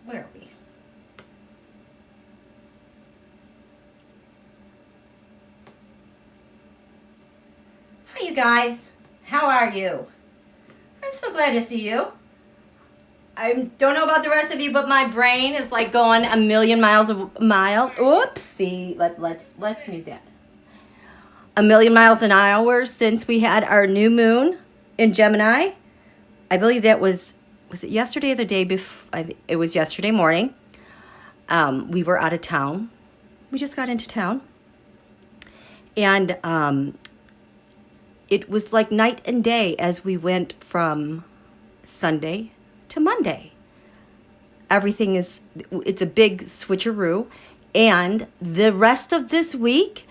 Where are we? Hi, you guys. How are you? I'm so glad to see you. I don't know about the rest of you, but my brain is like going a million miles a mile. Oopsie. Let's mute that. A million miles an hour since we had our new moon in Gemini. I believe that was it yesterday or the day before? It was yesterday morning. We were out of town. We just got into town. And it was like night and day as we went from Sunday to Monday. It's a big switcheroo. And the rest of this week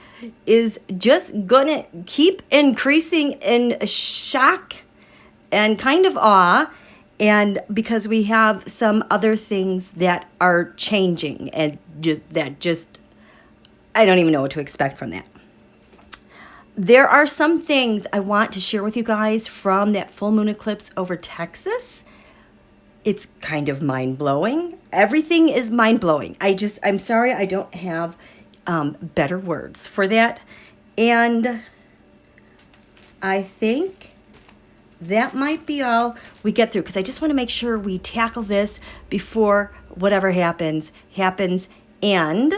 is just gonna keep increasing in shock and kind of awe, and because we have some other things that are changing and just I don't even know what to expect from that. There are some things I want to share with you guys from that full moon eclipse over Texas. It's kind of mind-blowing. Everything is mind-blowing. I'm sorry I don't have better words for that. And I think that might be all we get through, because I just want to make sure we tackle this before whatever happens. And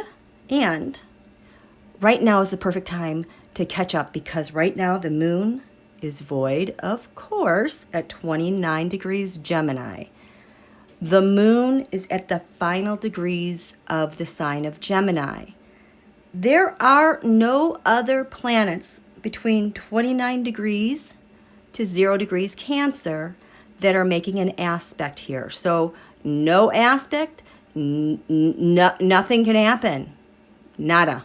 right now is the perfect time to catch up, because right now the moon is void, of course, at 29 degrees Gemini. The moon is at the final degrees of the sign of Gemini. There are no other planets between 29 degrees to 0 degrees Cancer that are making an aspect here. So no aspect, nothing can happen. Nada.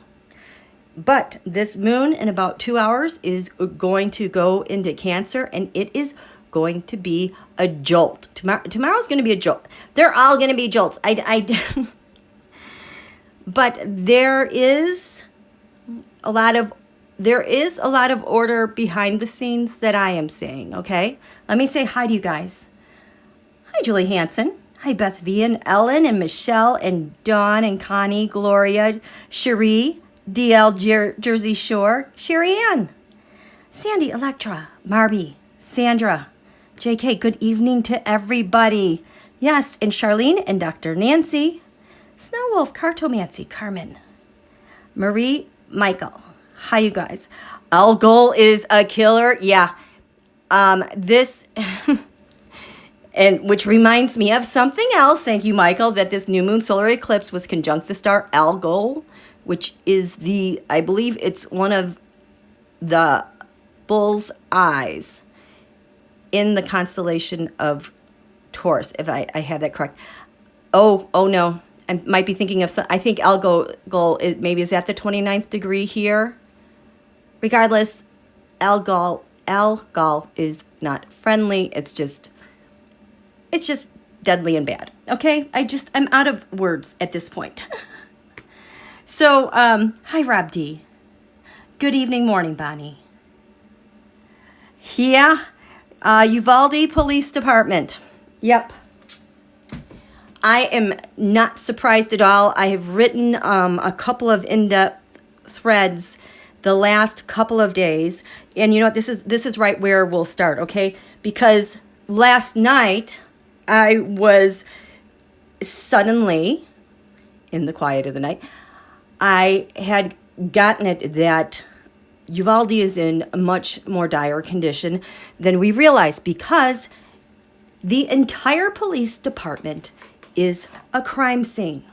But this moon in about 2 hours is going to go into Cancer, and it is going to be a jolt. Tomorrow's going to be a jolt. They're all going to be jolts. But there is a lot of order behind the scenes that I am seeing, okay? Let me say hi to you guys. Hi, Julie Hansen. Hi, Beth V and Ellen and Michelle and Dawn and Connie, Gloria, Cherie, DL Jersey Shore, Sherry Ann, Sandy, Electra, Marby, Sandra, JK, good evening to everybody. Yes, and Charlene and Dr. Nancy, Snow Wolf, Cartomancy, Carmen, Marie, Michael. Hi, you guys. ALGOL is a killer. Yeah. This, and which reminds me of something else. Thank you, Michael, that this new moon solar eclipse was conjunct the star ALGOL, which is I believe it's one of the bull's eyes in the constellation of Taurus, if I have that correct. Oh no. I might be thinking of I think ALGOL is at the 29th degree here. Regardless, ALGOL is not friendly. It's just deadly and bad. Okay? I'm out of words at this point. So, hi, Rob D. Good evening, morning, Bonnie. Yeah, Uvalde Police Department. Yep. I am not surprised at all. I have written a couple of in-depth threads the last couple of days. And you know what? This is right where we'll start, okay? Because last night, I was suddenly, in the quiet of the night, I had gotten it that Uvalde is in a much more dire condition than we realize, because the entire police department is a crime scene,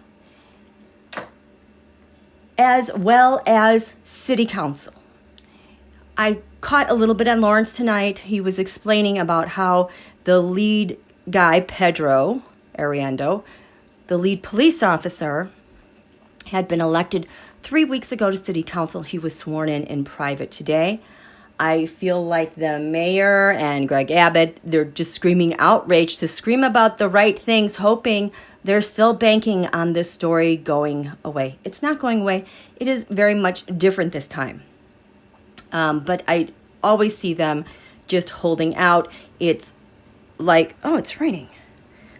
as well as city council. I caught a little bit on Lawrence tonight. He was explaining about how the lead guy, Pedro Ariando, the lead police officer, had been elected 3 weeks ago to city council. He was sworn in private today. I feel like the mayor and Greg Abbott, they're just screaming outrage to scream about the right things, hoping they're still banking on this story going away. It's not going away. It is very much different this time. But I always see them just holding out. It's like, oh, it's raining.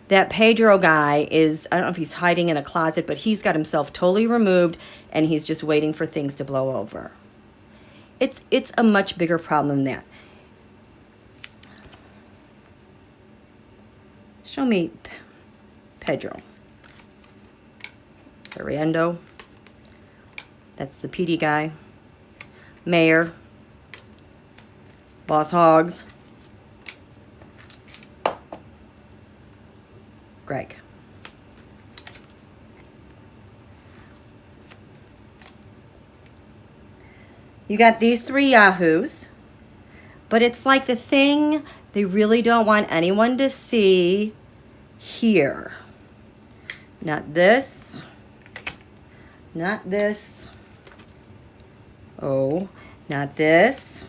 that Pedro guy is, I don't know if he's hiding in a closet, but he's got himself totally removed and he's just waiting for things to blow over. It's a much bigger problem than that. Show me Pedro. Fernando. That's the PD guy. Mayor. Boss Hoggs. Greg. You got these three yahoos, but it's like the thing they really don't want anyone to see here. Not this. Not this. Oh, not this.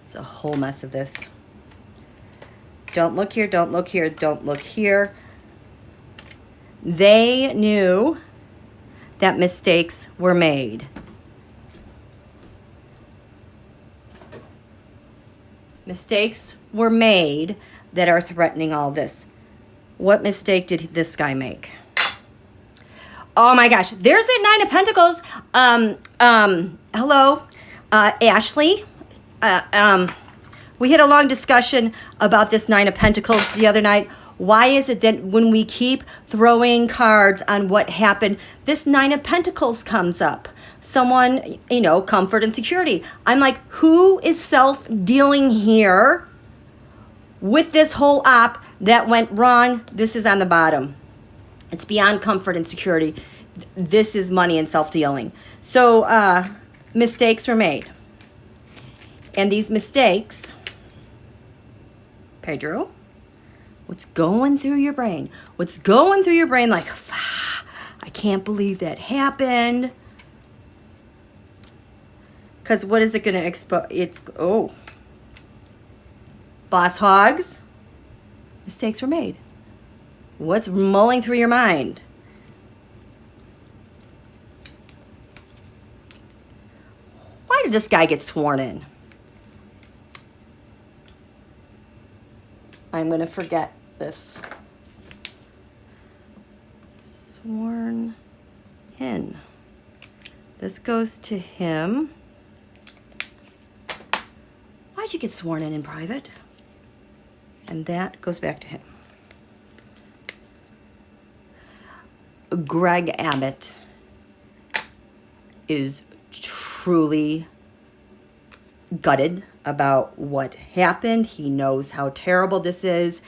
It's a whole mess of this. Don't look here, don't look here, don't look here. They knew that mistakes were made. Mistakes were made that are threatening all this. What mistake did this guy make? Oh my gosh, there's the Nine of Pentacles. Hello, Ashley. We had a long discussion about this Nine of Pentacles the other night. Why is it that when we keep throwing cards on what happened, this Nine of Pentacles comes up? Someone, you know, comfort and security. I'm like, who is self-dealing here with this whole op that went wrong? This is on the bottom. It's beyond comfort and security. This is money and self-dealing. So mistakes were made. And these mistakes, Pedro, what's going through your brain? What's going through your brain like, I can't believe that happened. Because what is it going to expose? It's, oh. Boss Hoggs, mistakes were made. What's mulling through your mind? Why did this guy get sworn in? I'm going to forget this. Sworn in. This goes to him. Why'd you get sworn in private? And that goes back to him. Greg Abbott is truly gutted about what happened. He knows how terrible this is.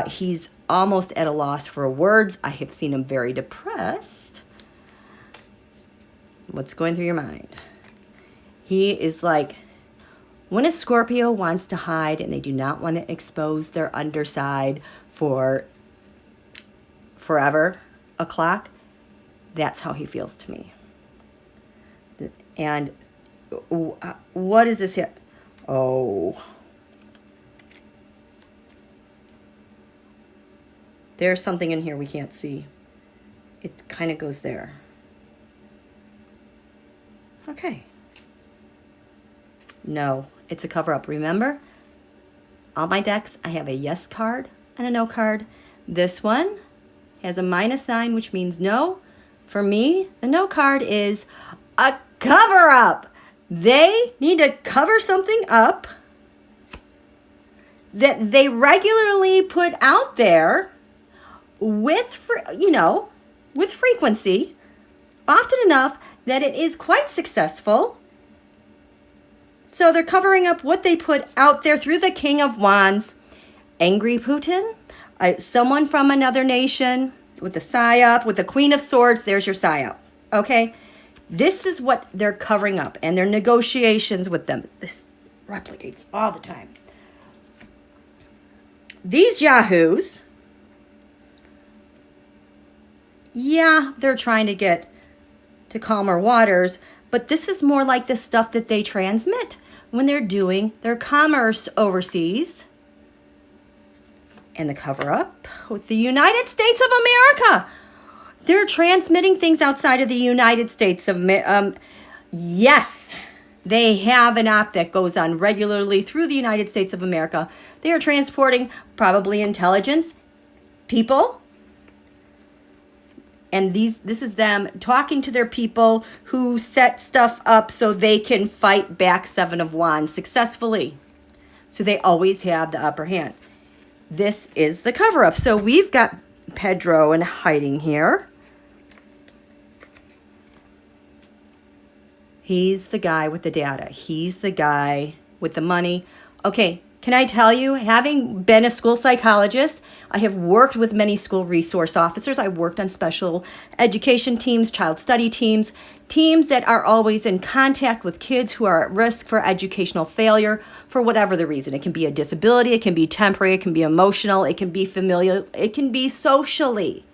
He's almost at a loss for words. I have seen him very depressed. What's going through your mind? He is like, when a Scorpio wants to hide and they do not want to expose their underside for forever o'clock, that's how he feels to me. And what is this here? Oh. There's something in here we can't see. It kind of goes there. Okay. No, it's a cover-up. Remember, all my decks, I have a yes card and a no card. This one has a minus sign, which means no. For me, the no card is a cover-up. They need to cover something up that they regularly put out there with, you know, with frequency, often enough that it is quite successful. So they're covering up what they put out there through the King of Wands. Angry Putin, someone from another nation with the psyop, with the Queen of Swords, there's your psyop, okay? This is what they're covering up, and their negotiations with them. This replicates all the time. These yahoos, yeah, they're trying to get to calmer waters, but this is more like the stuff that they transmit when they're doing their commerce overseas. And the cover-up with the United States of America. They're transmitting things outside of the United States of America. Yes, they have an op that goes on regularly through the United States of America. They are transporting probably intelligence people. And this is them talking to their people who set stuff up so they can fight back Seven of Wands successfully. So they always have the upper hand. This is the cover-up. So we've got Pedro in hiding here. He's the guy with the data. He's the guy with the money. Okay, can I tell you, having been a school psychologist, I have worked with many school resource officers. I've worked on special education teams, child study teams, teams that are always in contact with kids who are at risk for educational failure for whatever the reason. It can be a disability, it can be temporary, it can be emotional, it can be familial, it can be socially.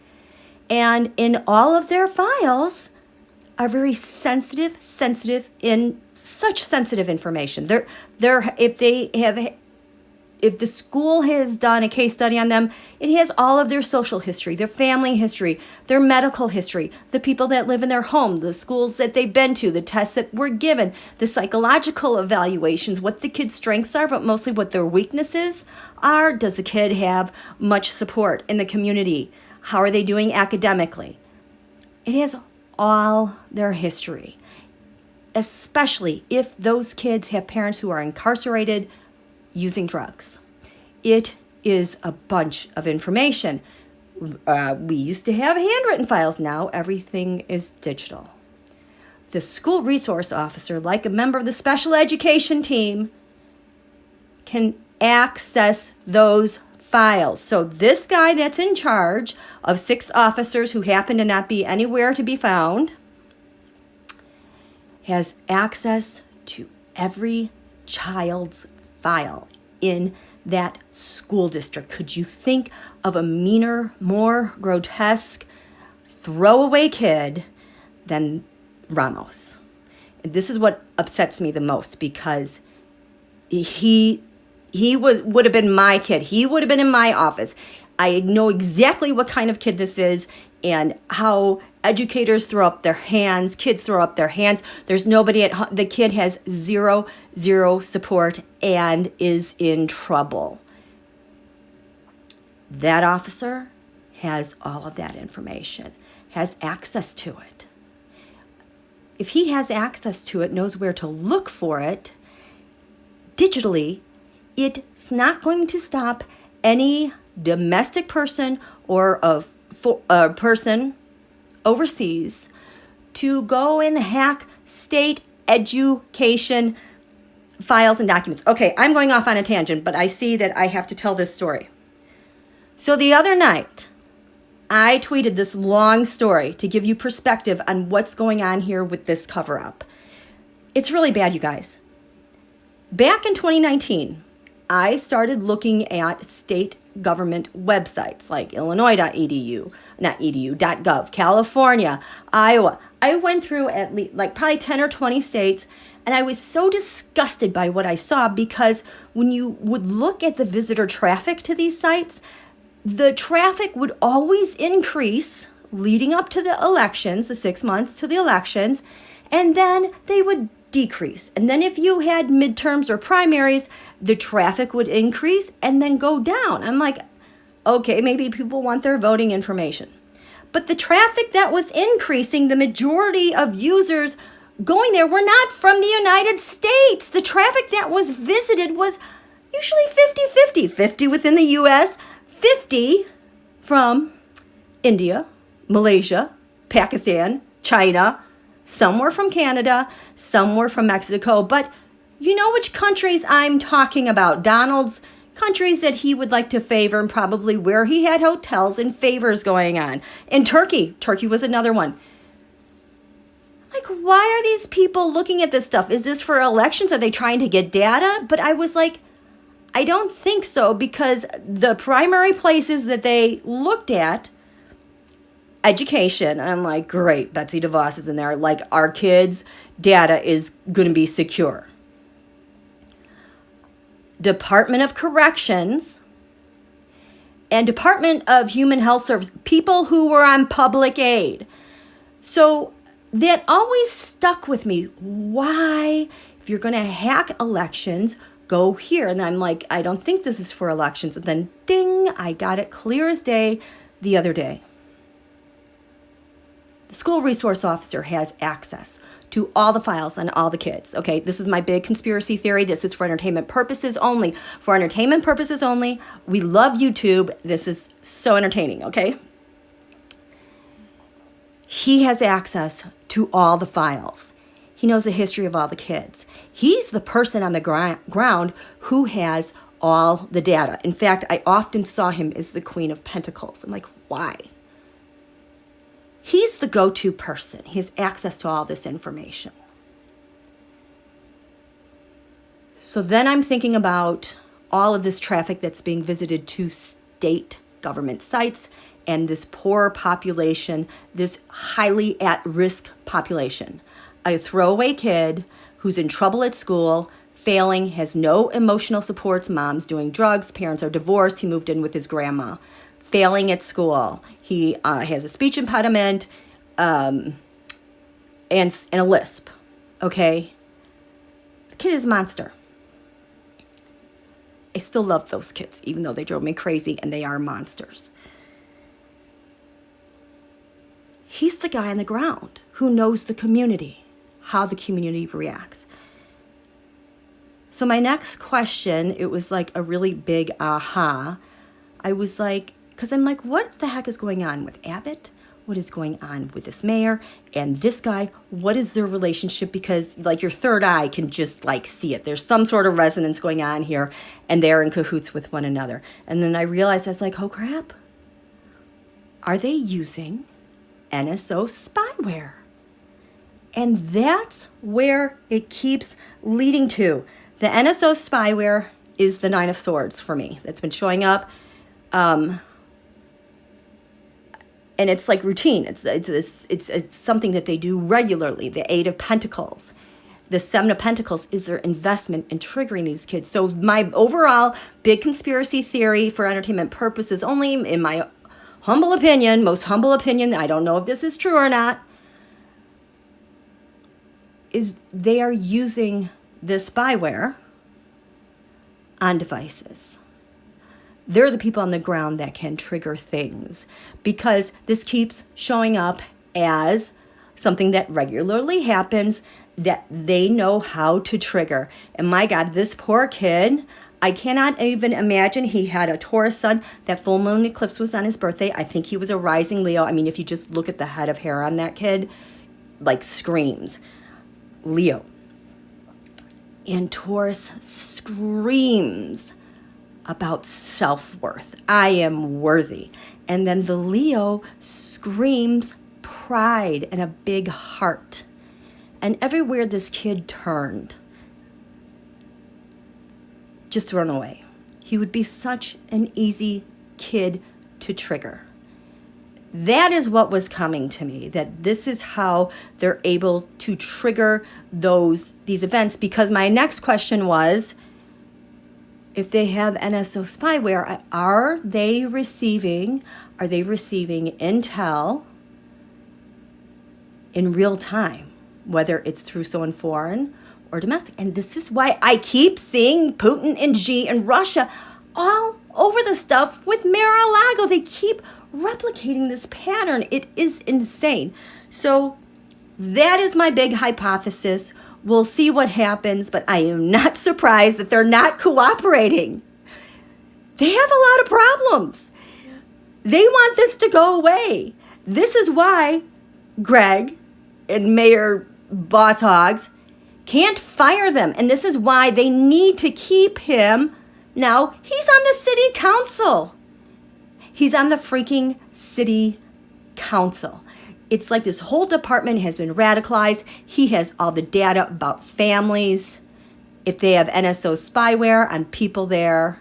And in all of their files are very sensitive in such sensitive information. If the school has done a case study on them, it has all of their social history, their family history, their medical history, the people that live in their home, the schools that they've been to, the tests that were given, the psychological evaluations, what the kid's strengths are, but mostly what their weaknesses are. Does the kid have much support in the community? How are they doing academically? It has all their history, especially if those kids have parents who are incarcerated using drugs. It is a bunch of information. We used to have handwritten files. Now everything is digital. The school resource officer, like a member of the special education team, can access those files. So this guy that's in charge of 6 officers who happen to not be anywhere to be found has access to every child's file in that school district. Could you think of a meaner, more grotesque, throwaway kid than Ramos? And this is what upsets me the most, because he would have been my kid. He would have been in my office. I know exactly what kind of kid this is and how educators throw up their hands, kids throw up their hands. There's nobody at home. The kid has zero support and is in trouble. That officer has all of that information, has access to it. If he has access to it, knows where to look for it digitally, it's not going to stop any domestic person or a person overseas to go and hack state education files and documents. Okay, I'm going off on a tangent, but I see that I have to tell this story. So the other night, I tweeted this long story to give you perspective on what's going on here with this cover-up. It's really bad, you guys. Back in 2019, I started looking at state government websites like Illinois.edu, not edu, .gov, California, Iowa. I went through at least probably 10 or 20 states, and I was so disgusted by what I saw, because when you would look at the visitor traffic to these sites, the traffic would always increase leading up to the elections, the 6 months to the elections, and then they would decrease. And then if you had midterms or primaries, the traffic would increase and then go down. I'm like, okay, maybe people want their voting information. But the traffic that was increasing, the majority of users going there were not from the United States. The traffic that was visited was usually 50-50, 50 within the US, 50 from India, Malaysia, Pakistan, China. Some were from Canada, some were from Mexico, but you know which countries I'm talking about. Donald's countries that he would like to favor, and probably where he had hotels and favors going on. And Turkey was another one. Like, why are these people looking at this stuff? Is this for elections? Are they trying to get data? But I was like, I don't think so, because the primary places that they looked at, education, I'm like, great, Betsy DeVos is in there. Like, our kids' data is going to be secure. Department of Corrections and Department of Human Health Service, people who were on public aid. So that always stuck with me. Why, if you're going to hack elections, go here. And I'm like, I don't think this is for elections. And then ding, I got it clear as day the other day. The school resource officer has access to all the files on all the kids. Okay, this is my big conspiracy theory. This is for entertainment purposes only. For entertainment purposes only. We love YouTube. This is so entertaining, okay? He has access to all the files. He knows the history of all the kids. He's the person on the ground who has all the data. In fact, I often saw him as the Queen of Pentacles. I'm like, why? He's the go-to person. He has access to all this information. So then I'm thinking about all of this traffic that's being visited to state government sites and this poor population, this highly at-risk population. A throwaway kid who's in trouble at school, failing, has no emotional supports, mom's doing drugs, parents are divorced, he moved in with his grandma. Failing at school. He has a speech impediment and a lisp, okay? The kid is a monster. I still love those kids, even though they drove me crazy and they are monsters. He's the guy on the ground who knows the community, how the community reacts. So my next question, it was like a really big aha. I was like, because I'm like, what the heck is going on with Abbott? What is going on with this mayor and this guy? What is their relationship? Because like your third eye can just like see it. There's some sort of resonance going on here and they're in cahoots with one another. And then I realized I was like, oh crap. Are they using NSO spyware? And that's where it keeps leading to. The NSO spyware is the Nine of Swords for me. That's been showing up. And it's like routine. It's something that they do regularly. The Eight of Pentacles. The Seven of Pentacles is their investment in triggering these kids. So my overall big conspiracy theory for entertainment purposes only, in my humble opinion, most humble opinion, I don't know if this is true or not, is they are using this spyware on devices. They're the people on the ground that can trigger things because this keeps showing up as something that regularly happens that they know how to trigger. And my God, this poor kid, I cannot even imagine. He had a Taurus sun. That full moon eclipse was on his birthday. I think he was a rising Leo. I mean, if you just look at the head of hair on that kid, like screams Leo. And Taurus screams about self-worth. I am worthy. And then the Leo screams pride and a big heart. And everywhere this kid turned, just thrown away. He would be such an easy kid to trigger. That is what was coming to me, that this is how they're able to trigger these events. Because my next question was, if they have NSO spyware, are they receiving intel in real time, whether it's through someone foreign or domestic? And this is why I keep seeing Putin and Xi and Russia all over the stuff with Mar-a-Lago. They keep replicating this pattern. It is insane. So that is my big hypothesis. We'll see what happens, but I am not surprised that they're not cooperating. They have a lot of problems. They want this to go away. This is why Greg and Mayor Boss Hoggs can't fire them. And this is why they need to keep him. Now, he's on the city council. He's on the freaking city council. It's like this whole department has been radicalized. He has all the data about families. If they have NSO spyware on people there,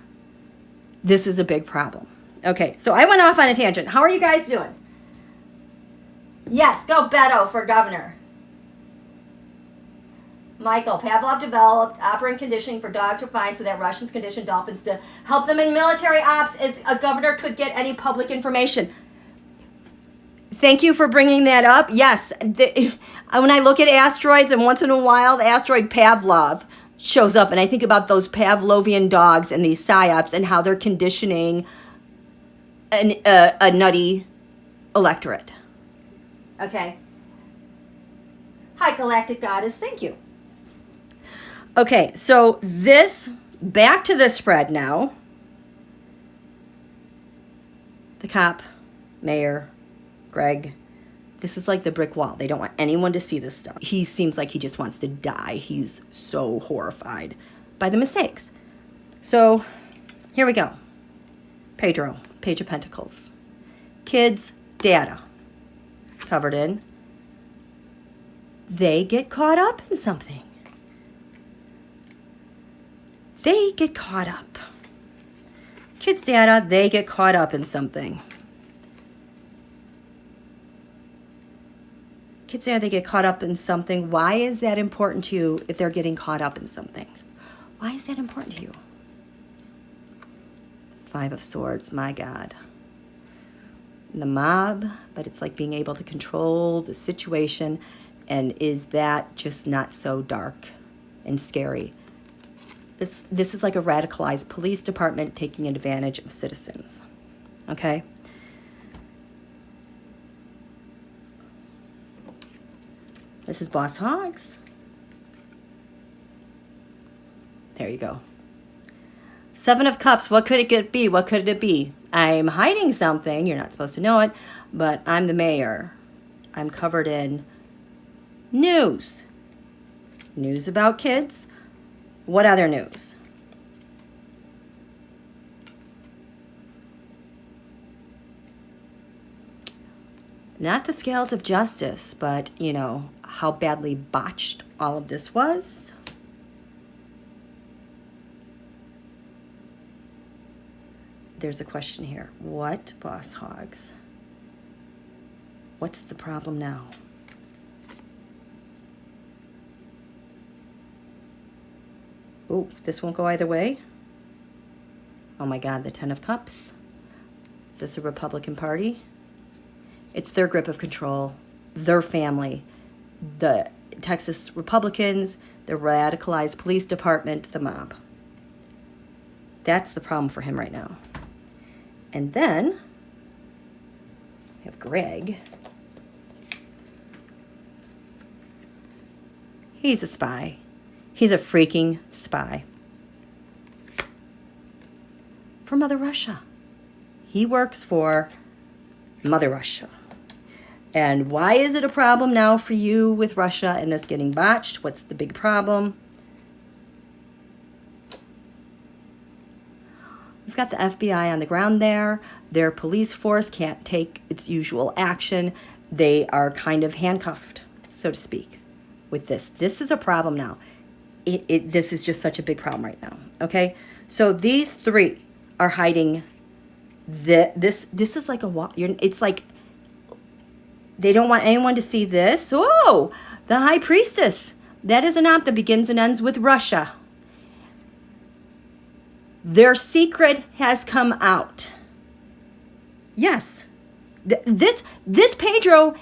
this is a big problem. Okay, so I went off on a tangent. How are you guys doing? Yes, go Beto for governor. Michael, Pavlov developed operant conditioning for dogs refined so that Russians conditioned dolphins to help them in military ops as a governor could get any public information. Thank you for bringing that up. Yes, when I look at asteroids, and once in a while, the asteroid Pavlov shows up, and I think about those Pavlovian dogs and these psyops and how they're conditioning a nutty electorate. Okay. Hi, Galactic Goddess. Thank you. Okay, so back to the spread now. The cop, Mayor, Greg. This is like the brick wall. They don't want anyone to see this stuff. He seems like he just wants to die. He's so horrified by the mistakes. So here we go. Pedro, Page of Pentacles. Kids, data. Covered in. They get caught up in something. They get caught up. Kids, data, they get caught up in something. Kids there, they get caught up in something. Why is that important to you if they're getting caught up in something? Why is that important to you? Five of Swords, my God. The mob, but it's like being able to control the situation. And is that just not so dark and scary? This is like a radicalized police department taking advantage of citizens. Okay? This is Boss Hoggs. There you go. Seven of Cups. What could it be? What could it be? I'm hiding something. You're not supposed to know it, but I'm the mayor. I'm covered in news. News about kids. What other news? Not the scales of justice, but, you know, how badly botched all of this was. There's a question here. What, Boss Hoggs? What's the problem now? Oh, this won't go either way. Oh my God, the Ten of Cups. Is this a Republican Party? It's their grip of control, their family, the Texas Republicans, the radicalized police department, the mob. That's the problem for him right now. And then we have Greg. He's a spy. He's a freaking spy. For Mother Russia. He works for Mother Russia. And why is it a problem now for you with Russia and this getting botched? What's the big problem? We've got the FBI on the ground there. Their police force can't take its usual action. They are kind of handcuffed, so to speak, with this. This is a problem now. This is just such a big problem right now, okay? So these three are hiding. This is like it's like they don't want anyone to see this. Oh, the High Priestess. That is an op that begins and ends with Russia. Their secret has come out. Yes. This Pedro,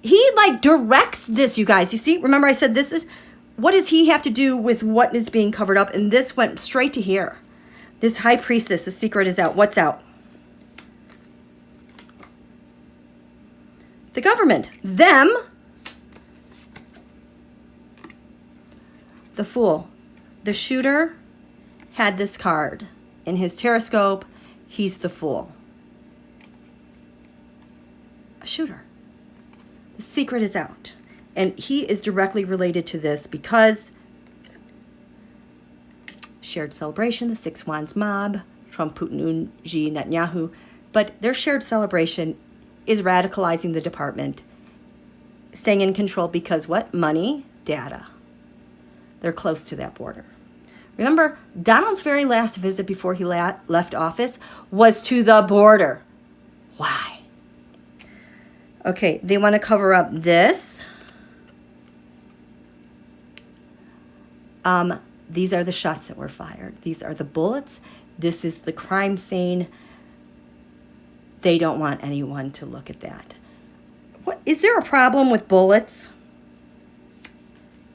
he like directs this, you guys. You see, remember I said this is, what does he have to do with what is being covered up? And this went straight to here. This High Priestess, the secret is out. What's out? The government. Them. The Fool. The shooter had this card in his teroscope. He's the Fool. A shooter. The secret is out. And he is directly related to this because shared celebration, the Six Wands mob, Trump, Putin, Xi, Netanyahu. But their shared celebration is radicalizing the department, staying in control because what? Money, data. They're close to that border. Remember, Donald's very last visit before he left office was to the border. Why? Okay, they want to cover up this. These are the shots that were fired. These are the bullets. This is the crime scene. They don't want anyone to look at that. What, is there a problem with bullets?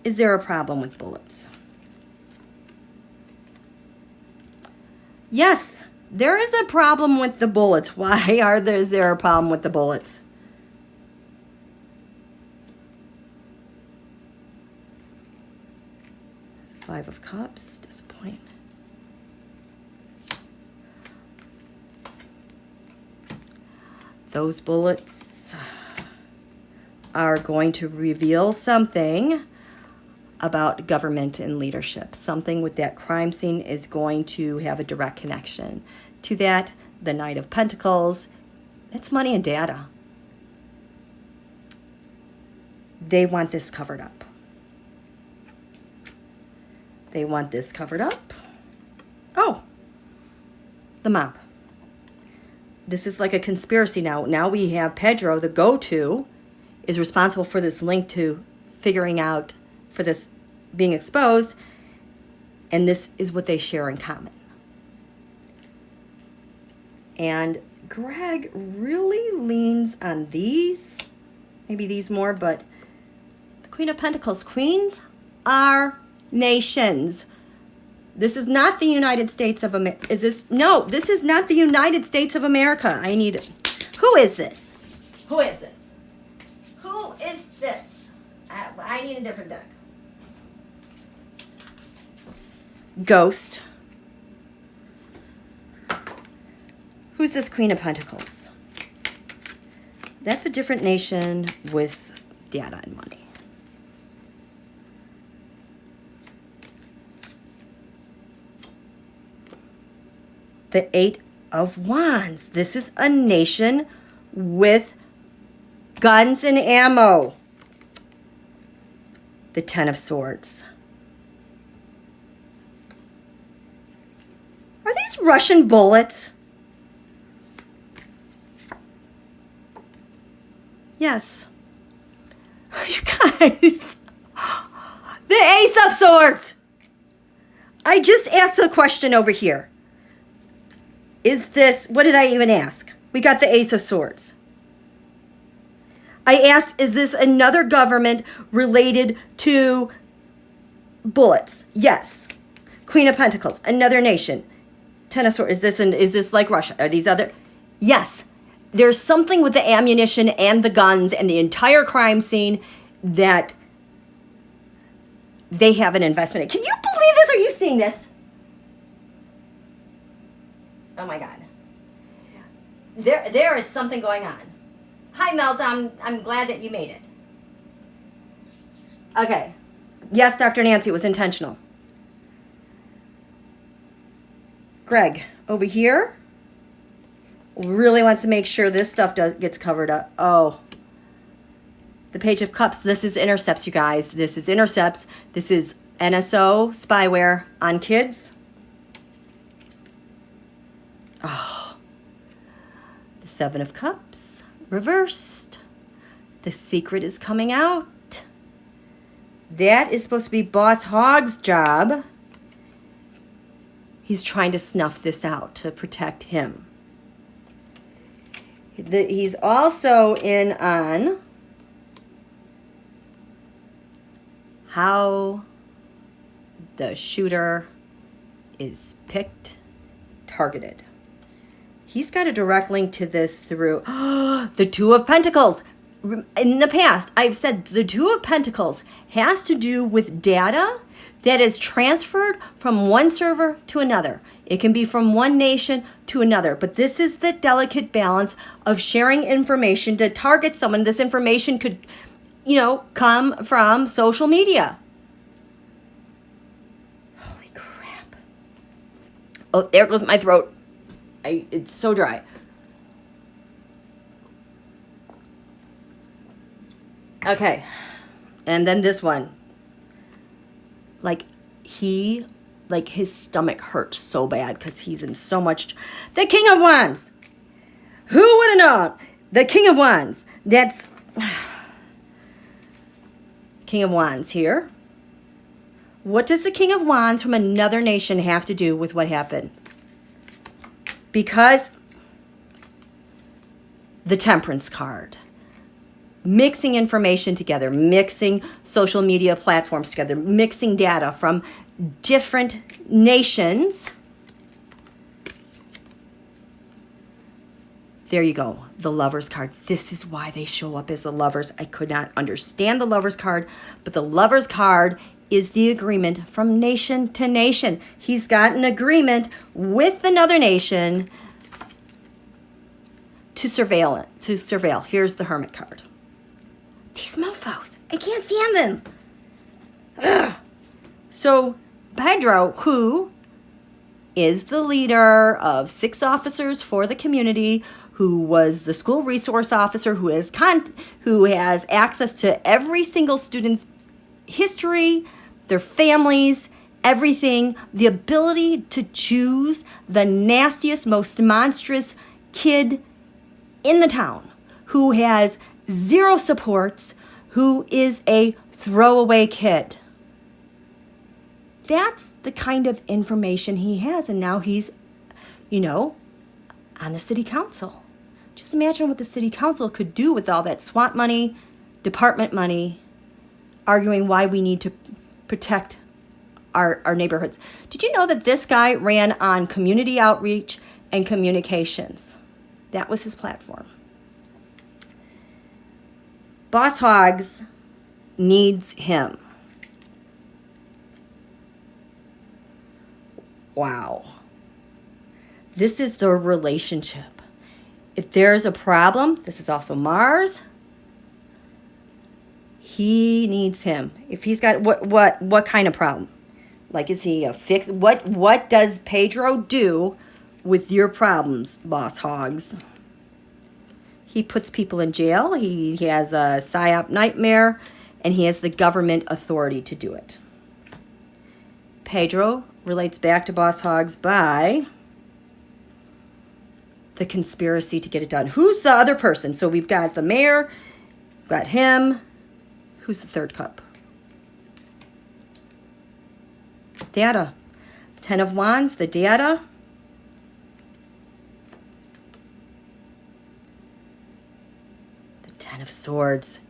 Is there a problem with bullets? Yes, there is a problem with the bullets. Why is there a problem with the bullets? Five of Cups, disappointment. Those bullets are going to reveal something about government and leadership. Something with that crime scene is going to have a direct connection to that. The Knight of Pentacles, it's money and data. They want this covered up. They want this covered up. Oh, the mob. This is like a conspiracy now. Now we have Pedro, the go-to, is responsible for this link to figuring out, for this being exposed, and this is what they share in common. And Greg really leans on these, maybe these more, but the Queen of Pentacles. Queens are nations. This is not the United States of America. Is this? No, this is not the United States of America. I need, who is this? Who is this? Who is this? I need a different deck. Ghost. Who's this Queen of Pentacles? That's a different nation with data and money. The Eight of Wands. This is a nation with guns and ammo. The Ten of Swords. Are these Russian bullets? Yes. You guys. The Ace of Swords. I just asked a question over here. Is this, what did I even ask? We got the Ace of Swords. I asked, is this another government related to bullets? Yes. Queen of Pentacles, another nation. Ten of Swords, is this like Russia? Are these other? Yes. There's something with the ammunition and the guns and the entire crime scene that they have an investment in. Can you believe this? Are you seeing this? Oh my God. There is something going on. Hi, Melda. I'm glad that you made it. Okay. Yes, Dr. Nancy, it was intentional. Greg, over here, really wants to make sure this stuff gets covered up. Oh. The Page of Cups. This is intercepts, you guys. This is intercepts. This is NSO spyware on kids. Oh, the Seven of Cups reversed. The secret is coming out. That is supposed to be Boss Hoggs' job. He's trying to snuff this out to protect him. He's also in on how the shooter is picked, targeted. He's got a direct link to this through the Two of Pentacles. In the past, I've said the Two of Pentacles has to do with data that is transferred from one server to another. It can be from one nation to another, but this is the delicate balance of sharing information to target someone. This information could, come from social media. Holy crap. Oh, there goes my throat. It's so dry. Okay. And then this one. His stomach hurts so bad because he's in so much. The King of Wands. Who would have known? The King of Wands. That's King of Wands here. What does the King of Wands from another nation have to do with what happened? Because the Temperance card. Mixing information together, mixing social media platforms together, mixing data from different nations There you go, the Lovers card. This is why they show up as the Lovers. I could not understand the Lovers card, but the Lovers card is the agreement from nation to nation. He's got an agreement with another nation to surveil it, to surveil. Here's the Hermit card. These mofos, I can't stand them. Ugh. So Pedro, who is the leader of 6 officers for the community, who was the school resource officer, who has access to every single student's history, their families, everything, the ability to choose the nastiest, most monstrous kid in the town, who has 0 supports, who is a throwaway kid. That's the kind of information he has, and now he's, on the city council. Just imagine what the city council could do with all that SWAT money, department money, arguing why we need to protect our neighborhoods. Did you know that this guy ran on community outreach and communications? That was his platform. Boss Hoggs needs him. Wow. This is the relationship. If there's a problem, this is also Mars. He needs him. If he's got what kind of problem? Like, is he a fix? What does Pedro do with your problems, Boss Hoggs? He puts people in jail. He has a psyop nightmare, and he has the government authority to do it. Pedro relates back to Boss Hoggs by the conspiracy to get it done. Who's the other person? So we've got the mayor, we've got him. Who's the third cup? Data. 10 of Wands, the data. The 10 of Swords.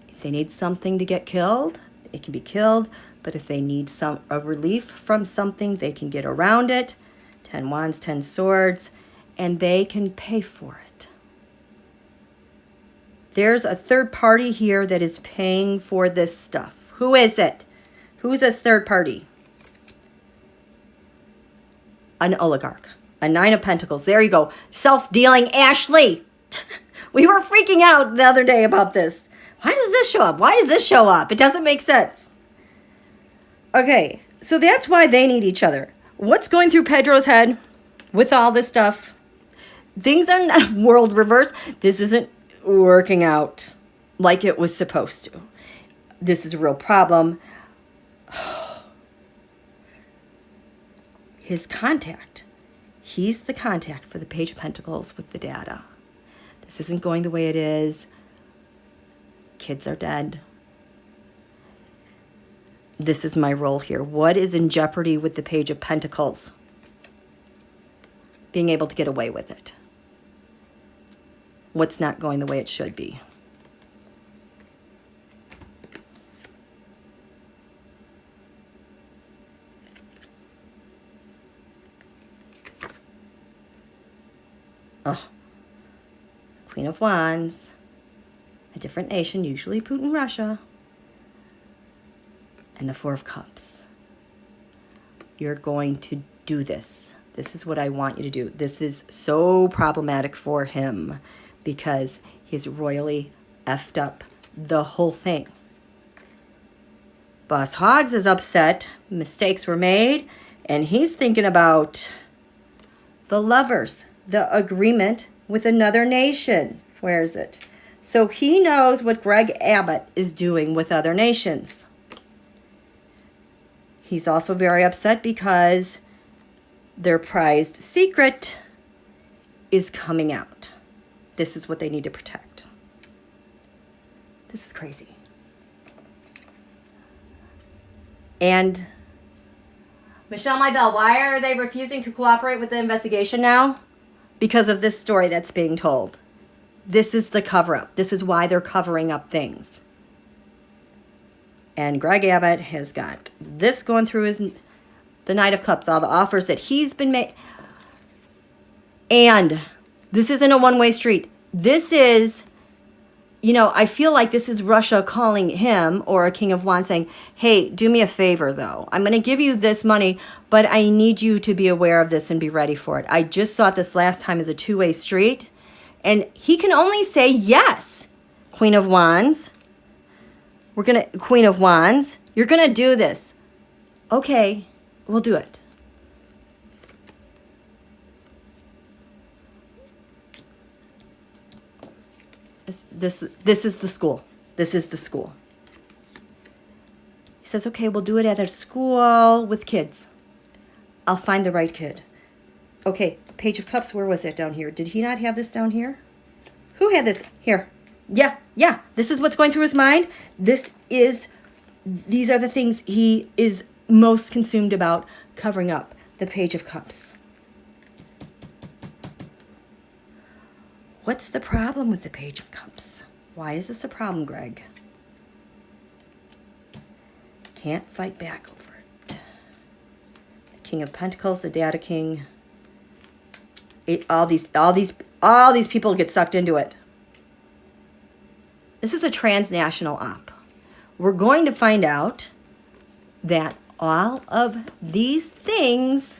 If they need something to get killed, it can be killed. But if they need a relief from something, they can get around it. 10 Wands, 10 Swords, and they can pay for it. There's a third party here that is paying for this stuff. Who is it? Who's this third party? An oligarch. A 9 of Pentacles. There you go. Self-dealing Ashley. We were freaking out the other day about this. Why does this show up? Why does this show up? It doesn't make sense. Okay, so that's why they need each other. What's going through Pedro's head with all this stuff? Things are not world reverse. This isn't working out like it was supposed to. This is a real problem. His contact. He's the contact for the Page of Pentacles with the data. This isn't going the way it is. Kids are dead. This is my role here. What is in jeopardy with the Page of Pentacles? Being able to get away with it. What's not going the way it should be? Oh. Queen of Wands. A different nation, usually Putin, Russia. And the 4 of Cups. You're going to do this. This is what I want you to do. This is so problematic for him because he's royally effed up the whole thing. Boss Hoggs is upset. Mistakes were made. And he's thinking about the Lovers, the agreement with another nation. Where is it? So he knows what Greg Abbott is doing with other nations. He's also very upset because their prized secret is coming out. This is what they need to protect. This is crazy. And Michelle Maybell, why are they refusing to cooperate with the investigation now? Because of this story that's being told. This is the cover-up. This is why they're covering up things. And Greg Abbott has got this going through the Knight of Cups, all the offers that he's been made. And This isn't a one-way street. This is, you know, I feel like this is Russia calling him, or a King of Wands, saying, hey, do me a favor, though. I'm going to give you this money, but I need you to be aware of this and be ready for it. I just thought this last time as a two-way street, and he can only say yes. Queen of Wands. Queen of Wands. You're going to do this. Okay, we'll do it. This is the school. This is the school. He says, okay, we'll do it at a school with kids. I'll find the right kid. Okay, Page of Cups, where was it down here? Did he not have this down here? Who had this? Here. Yeah. This is what's going through his mind. These are the things he is most consumed about covering up. The Page of Cups. What's the problem with the Page of Cups? Why is this a problem, Greg? Can't fight back over it. The King of Pentacles, the Data King. All these people get sucked into it. This is a transnational op. We're going to find out that all of these things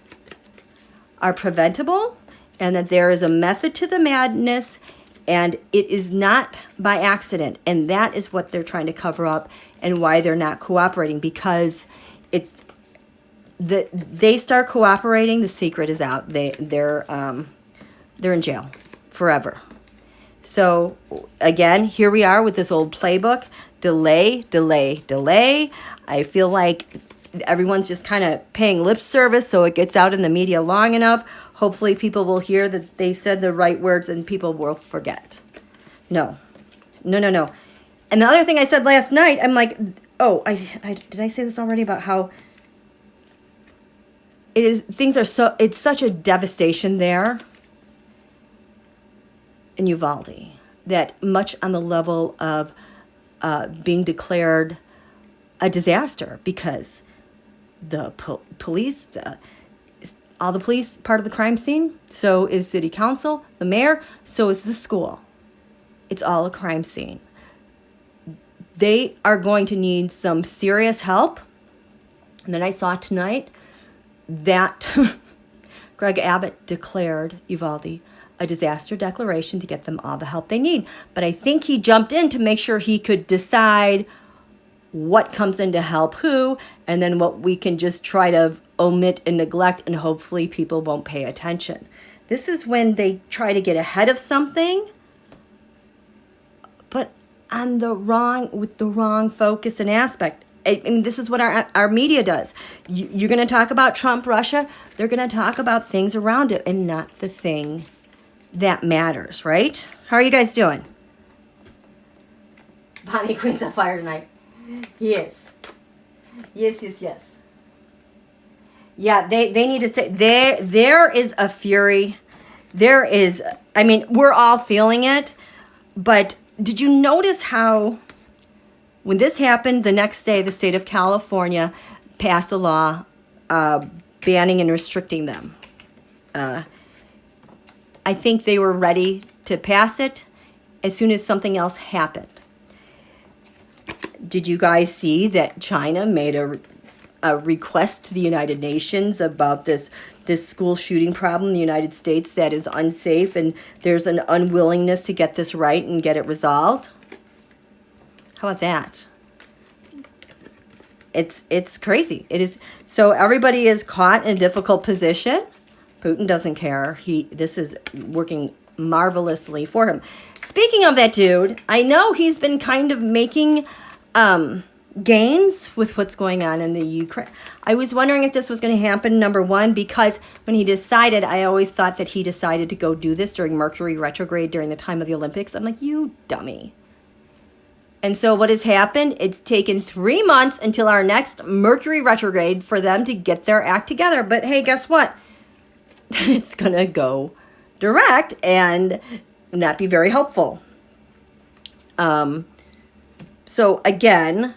are preventable, and that there is a method to the madness, and it is not by accident. And that is what they're trying to cover up, and why they're not cooperating, because they start cooperating, the secret is out. They're in jail forever. So again, here we are with this old playbook. Delay. I feel like everyone's just kind of paying lip service so it gets out in the media long enough. Hopefully people will hear that they said the right words and people will forget. No. And the other thing I said last night, I'm like, oh, did I say this already about how it's such a devastation there in Uvalde, that much on the level of being declared a disaster, because the police, all the police part of the crime scene, so is city council, the mayor, so is the school. It's all a crime scene. They are going to need some serious help. And then I saw tonight that Greg Abbott declared Uvalde a disaster declaration to get them all the help they need. But I think he jumped in to make sure he could decide what comes in to help who, and then what we can just try to omit and neglect, and hopefully people won't pay attention. This is when they try to get ahead of something, but with the wrong focus and aspect. I mean, this is what our media does. You're going to talk about Trump, Russia. They're going to talk about things around it and not the thing that matters, right? How are you guys doing? Bonnie Queen's on fire tonight. Yes. Yeah, they need to say, there is a fury. There is, I mean, we're all feeling it, but did you notice how when this happened, the next day, the state of California passed a law banning and restricting them. I think they were ready to pass it as soon as something else happened. Did you guys see that China made a request to the United Nations about this school shooting problem in the United States that is unsafe, and there's an unwillingness to get this right and get it resolved? How about that? It's crazy. It is. So everybody is caught in a difficult position. Putin doesn't care. This is working marvelously for him. Speaking of that dude, I know he's been kind of making gains with what's going on in the Ukraine. I was wondering if this was going to happen, number one, because when he decided, I always thought that he decided to go do this during Mercury retrograde during the time of the Olympics. I'm like, you dummy. And so what has happened, it's taken 3 months until our next Mercury retrograde for them to get their act together. But hey, guess what? It's going to go direct and not be very helpful. So again,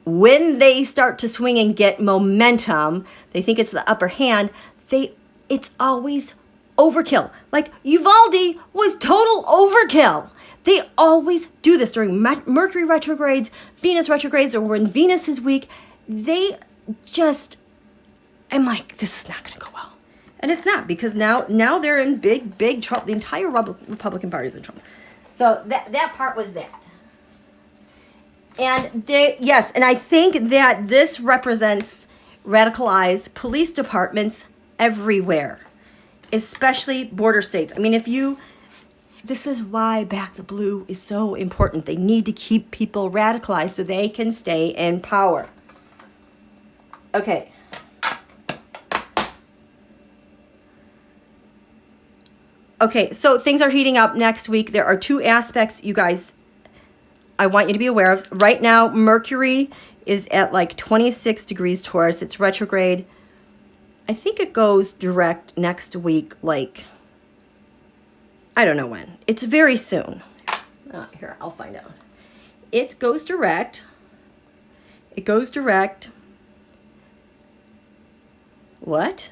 when they start to swing and get momentum, they think it's the upper hand. It's always overkill. Like Uvalde was total overkill. They always do this during Mercury retrogrades, Venus retrogrades, or when Venus is weak. They just, I'm like, this is not going to go well. And it's not, because now they're in big trouble. The entire Republican Party is in trouble. So that part was that. And yes, and I think that this represents radicalized police departments everywhere, especially border states. I mean, this is why Back the Blue is so important. They need to keep people radicalized so they can stay in power. Okay. Okay, so things are heating up next week. There are two aspects, you guys, I want you to be aware of. Right now, Mercury is at like 26 degrees Taurus. It's retrograde. I think it goes direct next week, like, I don't know when. It's very soon. Here, I'll find out. It goes direct. It goes direct. What?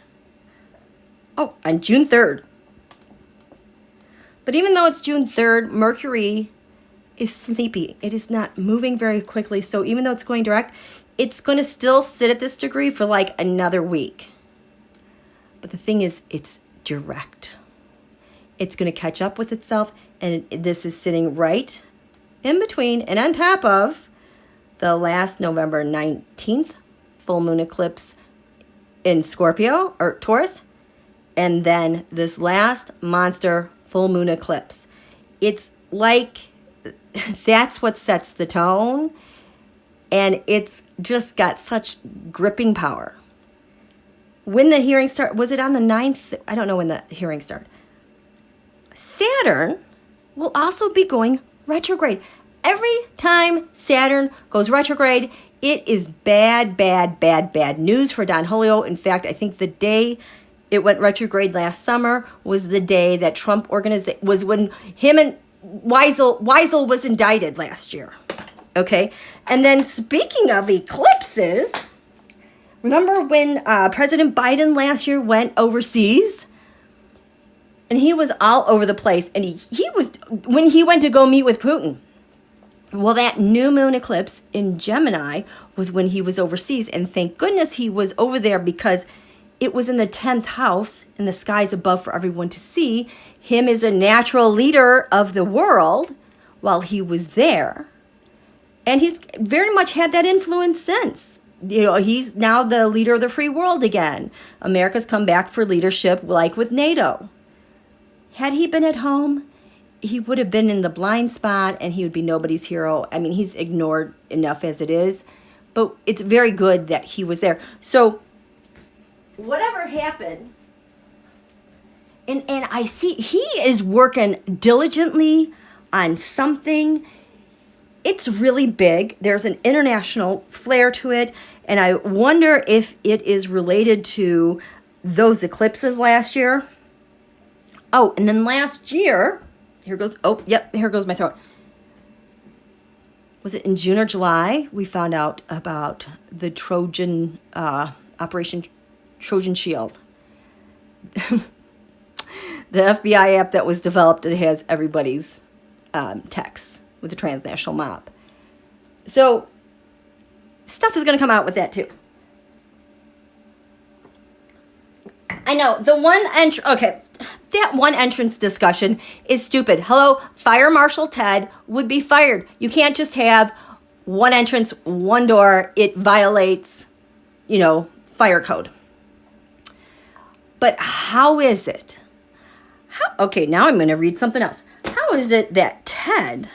Oh, on June 3rd. But even though it's June 3rd, Mercury is sleepy. It is not moving very quickly. So even though it's going direct, it's going to still sit at this degree for like another week. But the thing is, it's direct. It's going to catch up with itself. And this is sitting right in between and on top of the last November 19th full moon eclipse in Scorpio or Taurus. And then this last monster full moon eclipse. It's like, that's what sets the tone, and it's just got such gripping power. When the hearing started, was it on the 9th? I don't know when the hearing started. Saturn will also be going retrograde. Every time Saturn goes retrograde, it is bad news for Don Julio. In fact, I think the day it went retrograde last summer was the day that Trump was when him and Weisel was indicted last year. Okay. And then speaking of eclipses, remember when President Biden last year went overseas? And he was all over the place. And he was, when he went to go meet with Putin. Well, that new moon eclipse in Gemini was when he was overseas. And thank goodness he was over there, because it was in the 10th house in the skies above for everyone to see. Him as a natural leader of the world while he was there. And he's very much had that influence since. You know, he's now the leader of the free world again. America's come back for leadership, like with NATO. Had he been at home, he would have been in the blind spot and he would be nobody's hero. I mean, he's ignored enough as it is. But it's very good that he was there. So whatever happened, and I see he is working diligently on something. It's really big. There's an international flair to it, and I wonder if it is related to those eclipses last year. Oh, and then last year, here goes my throat. Was it in June or July? We found out about the Trojan Operation Trojan Shield. The FBI app that was developed that has everybody's texts with the transnational mob. So stuff is going to come out with that too. I know the one that one entrance discussion is stupid. Hello, Fire Marshal Ted would be fired. You can't just have one entrance, one door. It violates, fire code. But how is it? Okay, now I'm going to read something else. How is it that Ted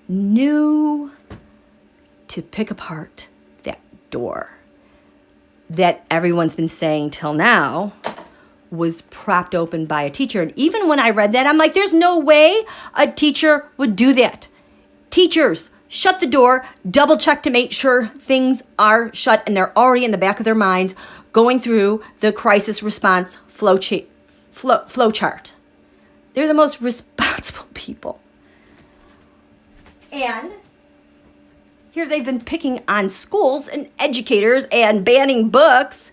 knew to pick apart that door that everyone's been saying till now was propped open by a teacher? And even when I read that, I'm like, there's no way a teacher would do that. Teachers, shut the door, double check to make sure things are shut, and they're already in the back of their minds going through the crisis response flow chart. They're the most responsible people. And here they've been picking on schools and educators and banning books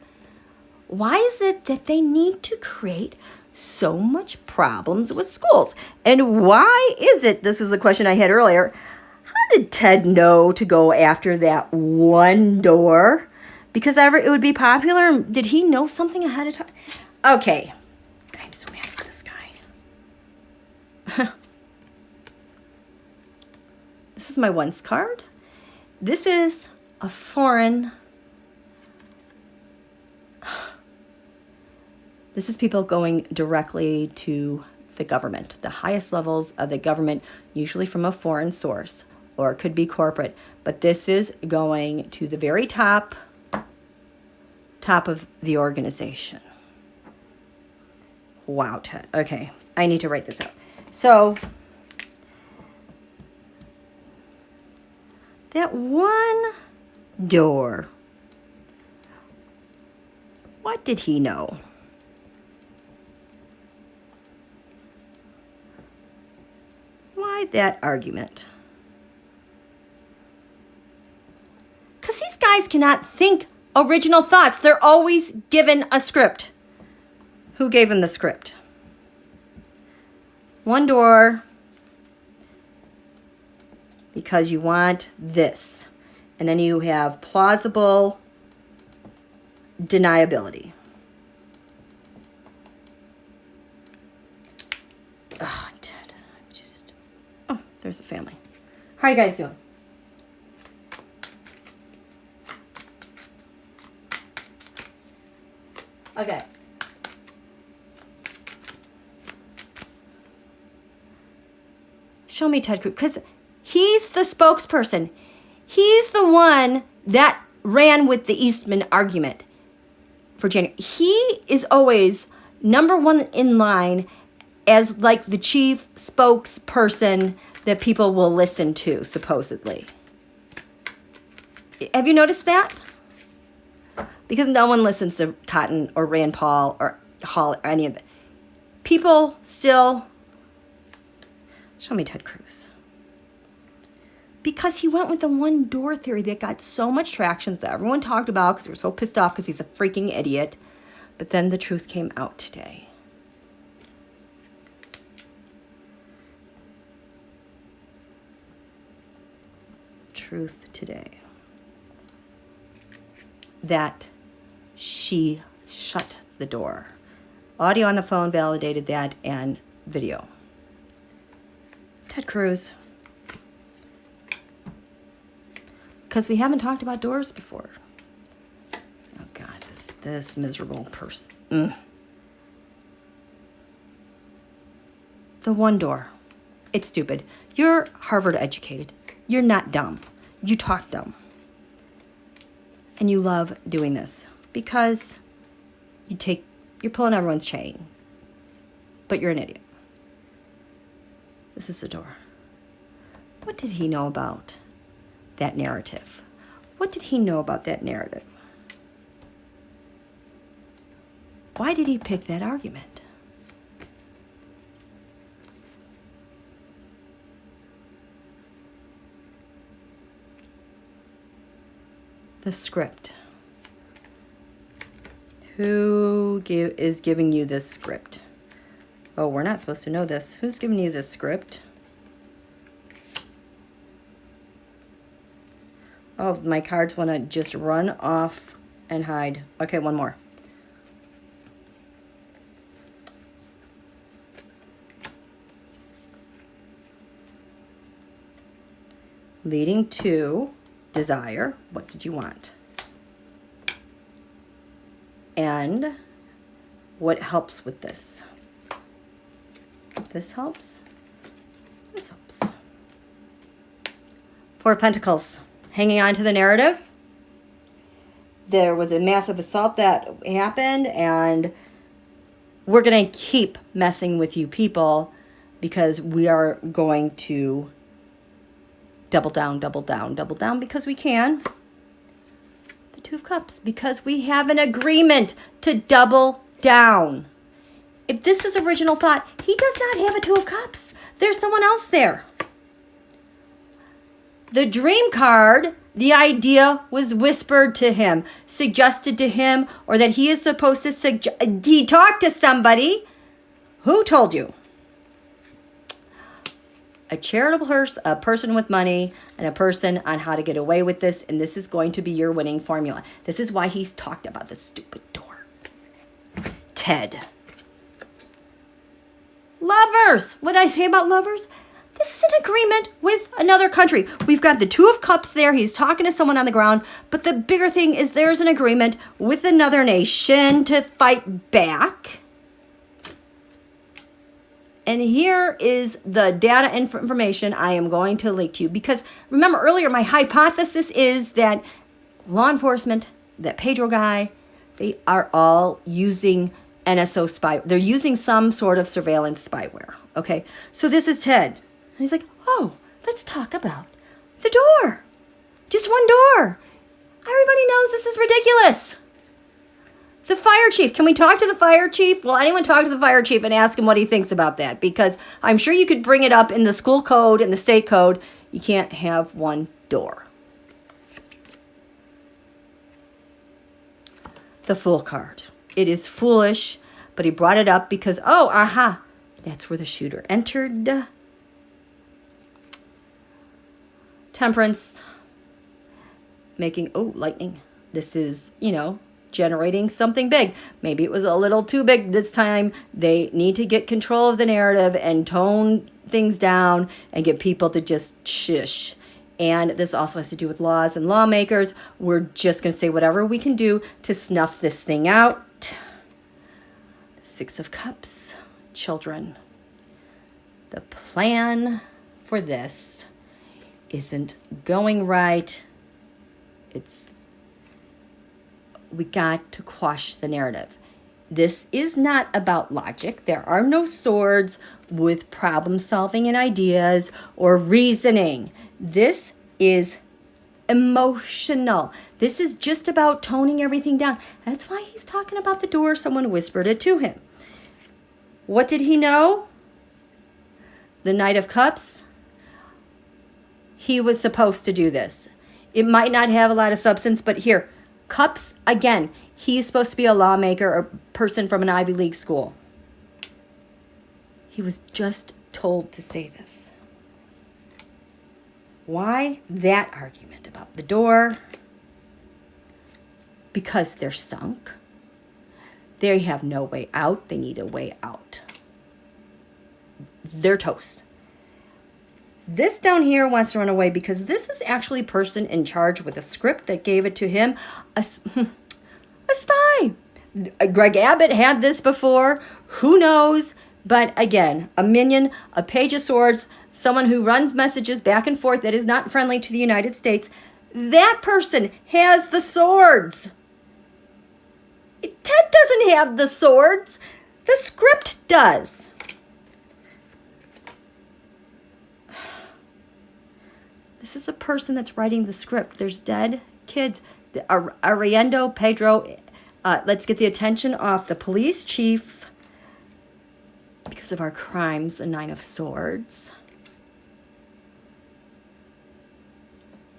Why is it that they need to create so much problems with schools? And why is it, this is the question I had earlier, how did Ted know to go after that one door? Because it would be popular? Did he know something ahead of time? Okay. I'm so mad at this guy. This is my once card. This is a foreign. This is people going directly to the government, the highest levels of the government, usually from a foreign source, or it could be corporate. But this is going to the very top of the organization. Wow, Ted. Okay, I need to write this out. So, that one door, what did he know? Why that argument? Because these guys cannot think original thoughts. They're always given a script. Who gave him the script? One door, because you want this. And then you have plausible deniability. Oh, Ted, oh, there's the family. How are you guys doing? Okay. Show me Ted Cruz, because he's the spokesperson. He's the one that ran with the Eastman argument for January. He is always number one in line as like the chief spokesperson that people will listen to, supposedly. Have you noticed that? Because no one listens to Cotton or Rand Paul or Hall or any of it. People still... Show me Ted Cruz. Because he went with the one door theory that got so much traction that everyone talked about because they were so pissed off because he's a freaking idiot. But then the truth came out today. Truth today. That she shut the door. Audio on the phone validated that, and video. Ted Cruz. Because we haven't talked about doors before. Oh God, this miserable person. The one door. It's stupid. You're Harvard educated. You're not dumb. You talk dumb. And you love doing this because you're pulling everyone's chain. But you're an idiot. This is the door. What did he know about that narrative? What did he know about that narrative? Why did he pick that argument? The script. Who is giving you this script? Oh, we're not supposed to know this. Who's giving you this script? Oh, my cards want to just run off and hide. Okay, one more. Leading to desire. What did you want? And what helps with this? This helps. This helps. Four of Pentacles. Hanging on to the narrative. There was a massive assault that happened, and we're going to keep messing with you people because we are going to double down, double down, double down because we can. The Two of Cups, because we have an agreement to double down. If this is original thought, he does not have a Two of Cups. There's someone else there. The Dream card The idea was whispered to him, suggested to him, or that he is supposed to he talked to somebody. Who told you? A charitable person, a person with money, and a person on how to get away with this. And this is going to be your winning formula. This is why he's talked about the stupid door. Ted. Lovers. What did I say about lovers? This is an agreement with another country. We've got the Two of Cups there. He's talking to someone on the ground. But the bigger thing is there's an agreement with another nation to fight back. And here is the data and information I am going to leak to you. Because remember earlier, my hypothesis is that law enforcement, that Pedro guy, they are all using NSO spy. They're using some sort of surveillance spyware. Okay, so this is Ted. And he's like, oh, let's talk about the door. Just one door. Everybody knows this is ridiculous. The fire chief. Can we talk to the fire chief? Will anyone talk to the fire chief and ask him what he thinks about that? Because I'm sure you could bring it up in the school code and the state code. You can't have one door. The Fool card. It is foolish, but he brought it up because, oh, aha, that's where the shooter entered. Temperance. Making, oh, lightning. This is, generating something big. Maybe it was a little too big this time. They need to get control of the narrative and tone things down and get people to just shush. And this also has to do with laws and lawmakers. We're just going to say whatever we can do to snuff this thing out. The Six of Cups, children. The plan for this isn't going right. We got to quash the narrative. This is not about logic. There are no swords with problem solving and ideas or reasoning. This is emotional. This is just about toning everything down. That's why he's talking about the door. Someone whispered it to him. What did he know? The Knight of Cups. He was supposed to do this. It might not have a lot of substance, but here, Cups, again, he's supposed to be a lawmaker or person from an Ivy League school. He was just told to say this. Why that argument about the door? Because they're sunk. They have no way out. They need a way out. They're toast. This down here wants to run away because this is actually a person in charge with a script that gave it to him. A spy. Greg Abbott had this before. Who knows? But again, a minion, a page of swords, someone who runs messages back and forth that is not friendly to the United States. That person has the swords. Ted doesn't have the swords. The script does. This is a person that's writing the script. There's dead kids. Arriendo, Pedro. Let's get the attention off the police chief because of our crimes. A Nine of Swords.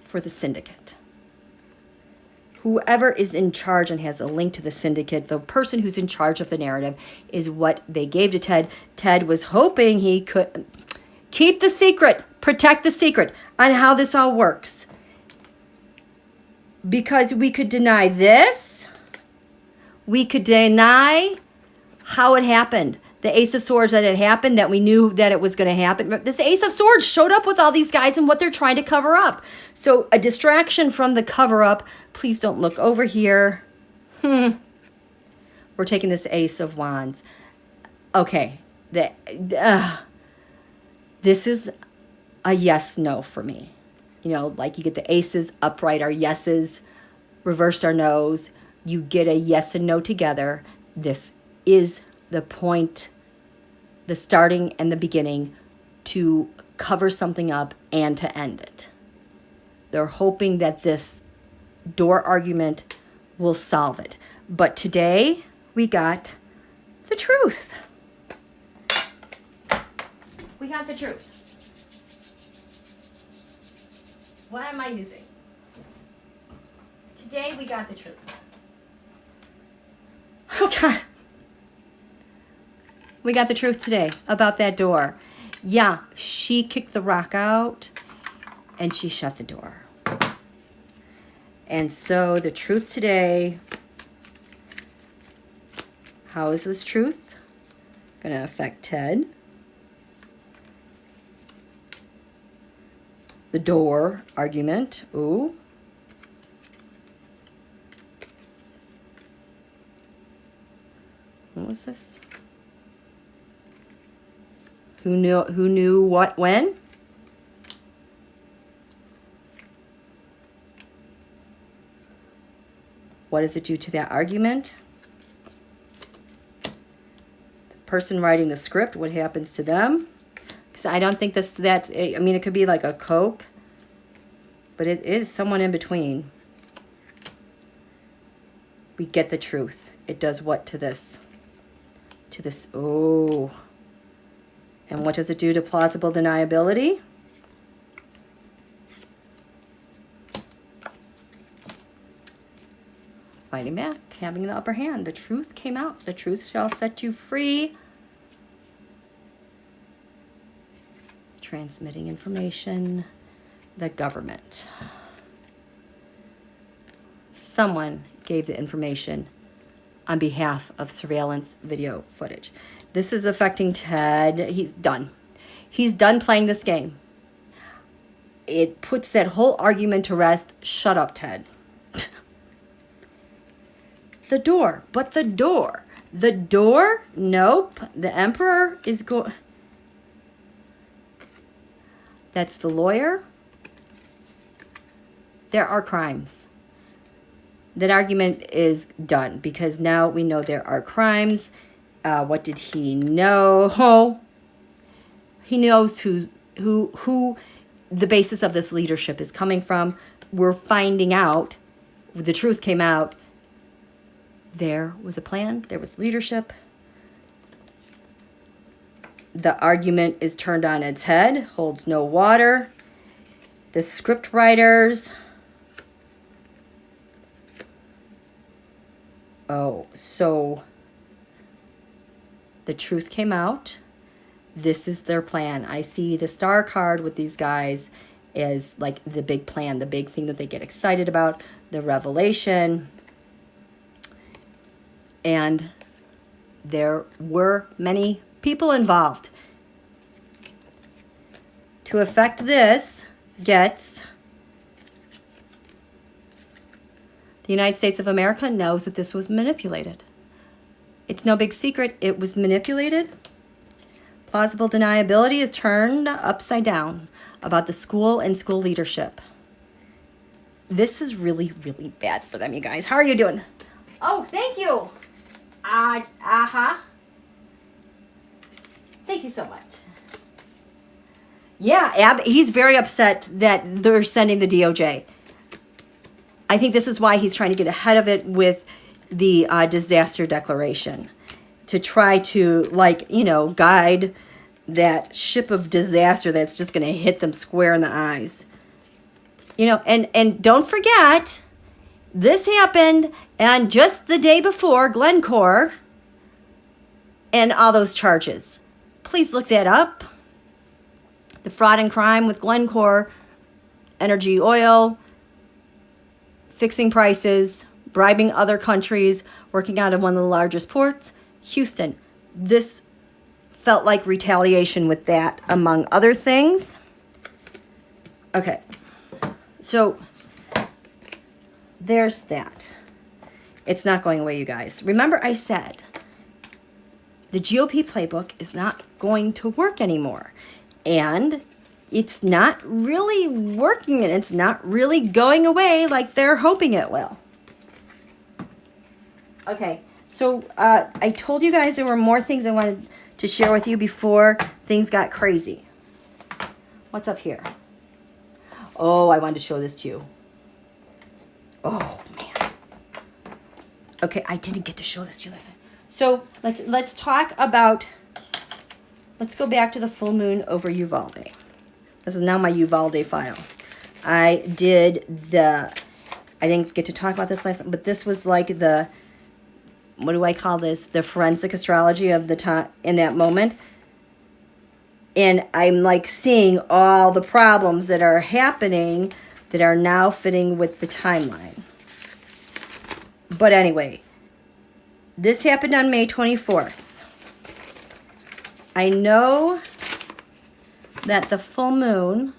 For the syndicate. Whoever is in charge and has a link to the syndicate, the person who's in charge of the narrative, is what they gave to Ted. Ted was hoping he could keep the secret. Protect the secret on how this all works. Because we could deny this. We could deny how it happened. The Ace of Swords that it happened, that we knew that it was going to happen. This Ace of Swords showed up with all these guys and what they're trying to cover up. So a distraction from the cover up. Please don't look over here. We're taking this Ace of Wands. Okay. This is a yes, no for me. Like you get the aces, upright are yeses, reversed are no's. You get a yes and no together. This is the point, the starting and the beginning to cover something up and to end it. They're hoping that this door argument will solve it. But today we got the truth. We got the truth. What am I using? Today we got the truth. Oh, God. We got the truth today about that door. Yeah, she kicked the rock out and she shut the door. And so the truth today, how is this truth going to affect Ted? The door argument. Ooh. What was this? Who knew what when? What does it do to that argument? The person writing the script, what happens to them? Because I don't think that's, I mean, it could be like a Coke, but it is someone in between. We get the truth. It does what to this? To this, oh. And what does it do to plausible deniability? Fighting back, having the upper hand. The truth came out. The truth shall set you free. Transmitting information. The government. Someone gave the information on behalf of surveillance video footage. This is affecting Ted. He's done. He's done playing this game. It puts that whole argument to rest. Shut up, Ted. The door. But the door. The door? Nope. The emperor is going... That's the lawyer. There are crimes. That argument is done because now we know there are crimes. What did he know? Oh, he knows who the basis of this leadership is coming from. We're finding out. The truth came out. There was a plan. There was leadership. The argument is turned on its head. Holds no water. The script writers... Oh, so the truth came out. This is their plan. I see the star card with these guys as like the big plan, the big thing that they get excited about, the revelation. And there were many people involved. To affect this gets... The United States of America knows that this was manipulated. It's no big secret. It was manipulated. Plausible deniability is turned upside down about the school and school leadership. This is really, really bad for them, you guys. How are you doing? Oh, thank you. Thank you so much. Yeah, he's very upset that they're sending the DOJ. I think this is why he's trying to get ahead of it with the disaster declaration to try to, like, you know, guide that ship of disaster that's just going to hit them square in the eyes. You know, and don't forget, this happened and just the day before Glencore and all those charges. Please look that up. The fraud and crime with Glencore, Energy Oil, fixing prices, bribing other countries, working out of one of the largest ports, Houston. This felt like retaliation with that, among other things. Okay, so there's that. It's not going away, you guys. Remember I said the GOP playbook is not going to work anymore. And it's not really working and it's not really going away like they're hoping it will. Okay, so I told you guys there were more things I wanted to share with you before things got crazy. What's up here? Oh, I wanted to show this to you. Oh, man. Okay, I didn't get to show this to you. Listen. So let's talk about, let's go back to the full moon over Uvalde. This is now my Uvalde file. I did the I didn't get to talk about this last, but this was like the, what do I call this? The forensic astrology of the time in that moment. And I'm like seeing all the problems that are happening that are now fitting with the timeline. But anyway, this happened on May 24th. I know that the full moon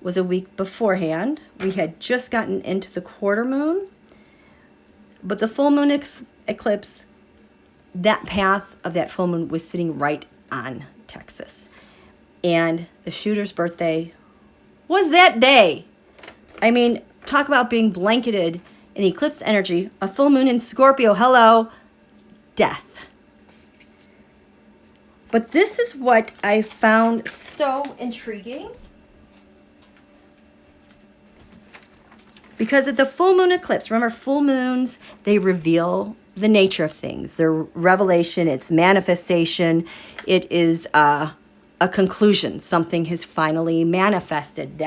was a week beforehand. We had just gotten into the quarter moon. But the full moon eclipse, that path of that full moon was sitting right on Texas. And the shooter's birthday was that day. I mean, talk about being blanketed in eclipse energy. A full moon in Scorpio, hello, death. But this is what I found so intriguing. Because at the full moon eclipse, remember full moons, they reveal the nature of things. They're revelation, it's manifestation, it is a conclusion. Something has finally manifested.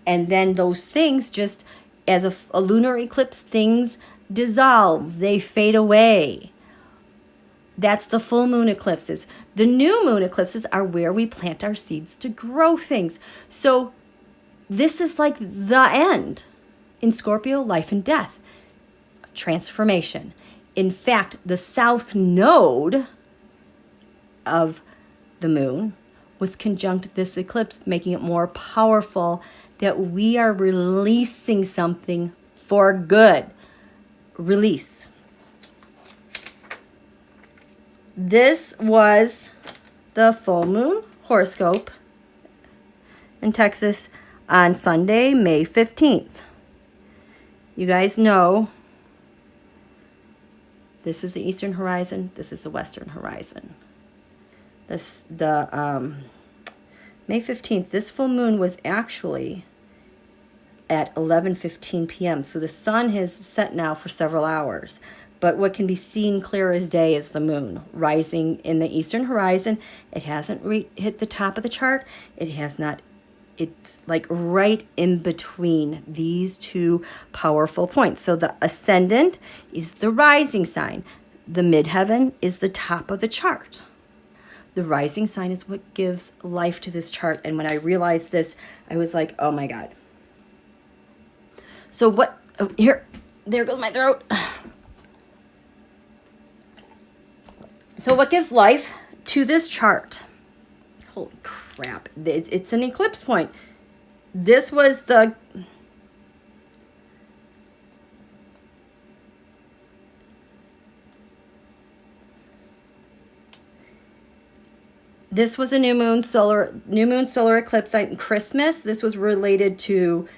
And then those things just, as a lunar eclipse, things dissolve, they fade away. That's the full moon eclipses. The new moon eclipses are where we plant our seeds to grow things. So this is like the end. In Scorpio, life and death, transformation. In fact, the south node of the moon was conjunct this eclipse, making it more powerful that we are releasing something for good. Release. This was the full moon horoscope in Texas on Sunday, May 15th. You guys know this is the eastern horizon, this is the western horizon. May 15th, this full moon was actually at 11:15 p.m. So the sun has set now for several hours. But what can be seen clear as day is the moon rising in the eastern horizon. It hasn't hit the top of the chart. It has not. It's like right in between these two powerful points. So the ascendant is the rising sign. The midheaven is the top of the chart. The rising sign is what gives life to this chart. And when I realized this, I was like, oh my God. So what, oh, here, there goes my throat. So what gives life to this chart? Holy crap. It's an eclipse point. This was the... This was a new moon solar eclipse on Christmas. This was related to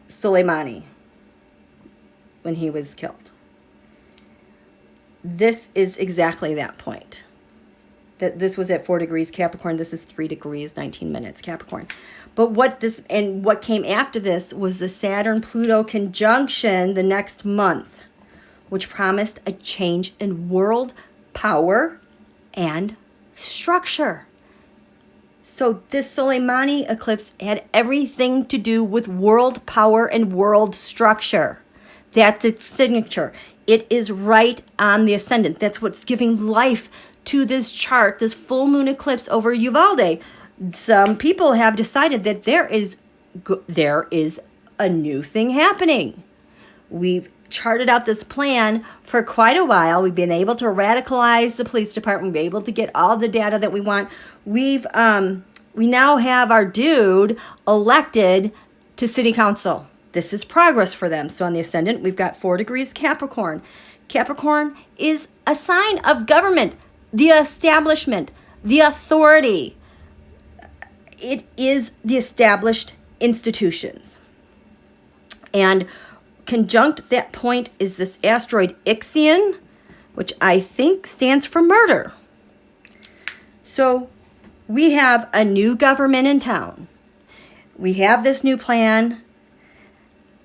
Soleimani when he was killed. This is exactly that point. That this was at 4 degrees Capricorn. This is 3 degrees, 19 minutes Capricorn. But what came after this was the Saturn-Pluto conjunction the next month, which promised a change in world power and structure. So this Soleimani eclipse had everything to do with world power and world structure. That's its signature. It is right on the ascendant. That's what's giving life to this chart, this full moon eclipse over Uvalde. Some people have decided that there is a new thing happening. We've charted out this plan for quite a while. We've been able to radicalize the police department. We've been able to get all the data that we want. We now have our dude elected to city council. This is progress for them. So on the ascendant, we've got 4 degrees Capricorn. Capricorn is a sign of government, the establishment, the authority. It is the established institutions. And conjunct that point is this asteroid Ixion, which I think stands for murder. So we have a new government in town. We have this new plan.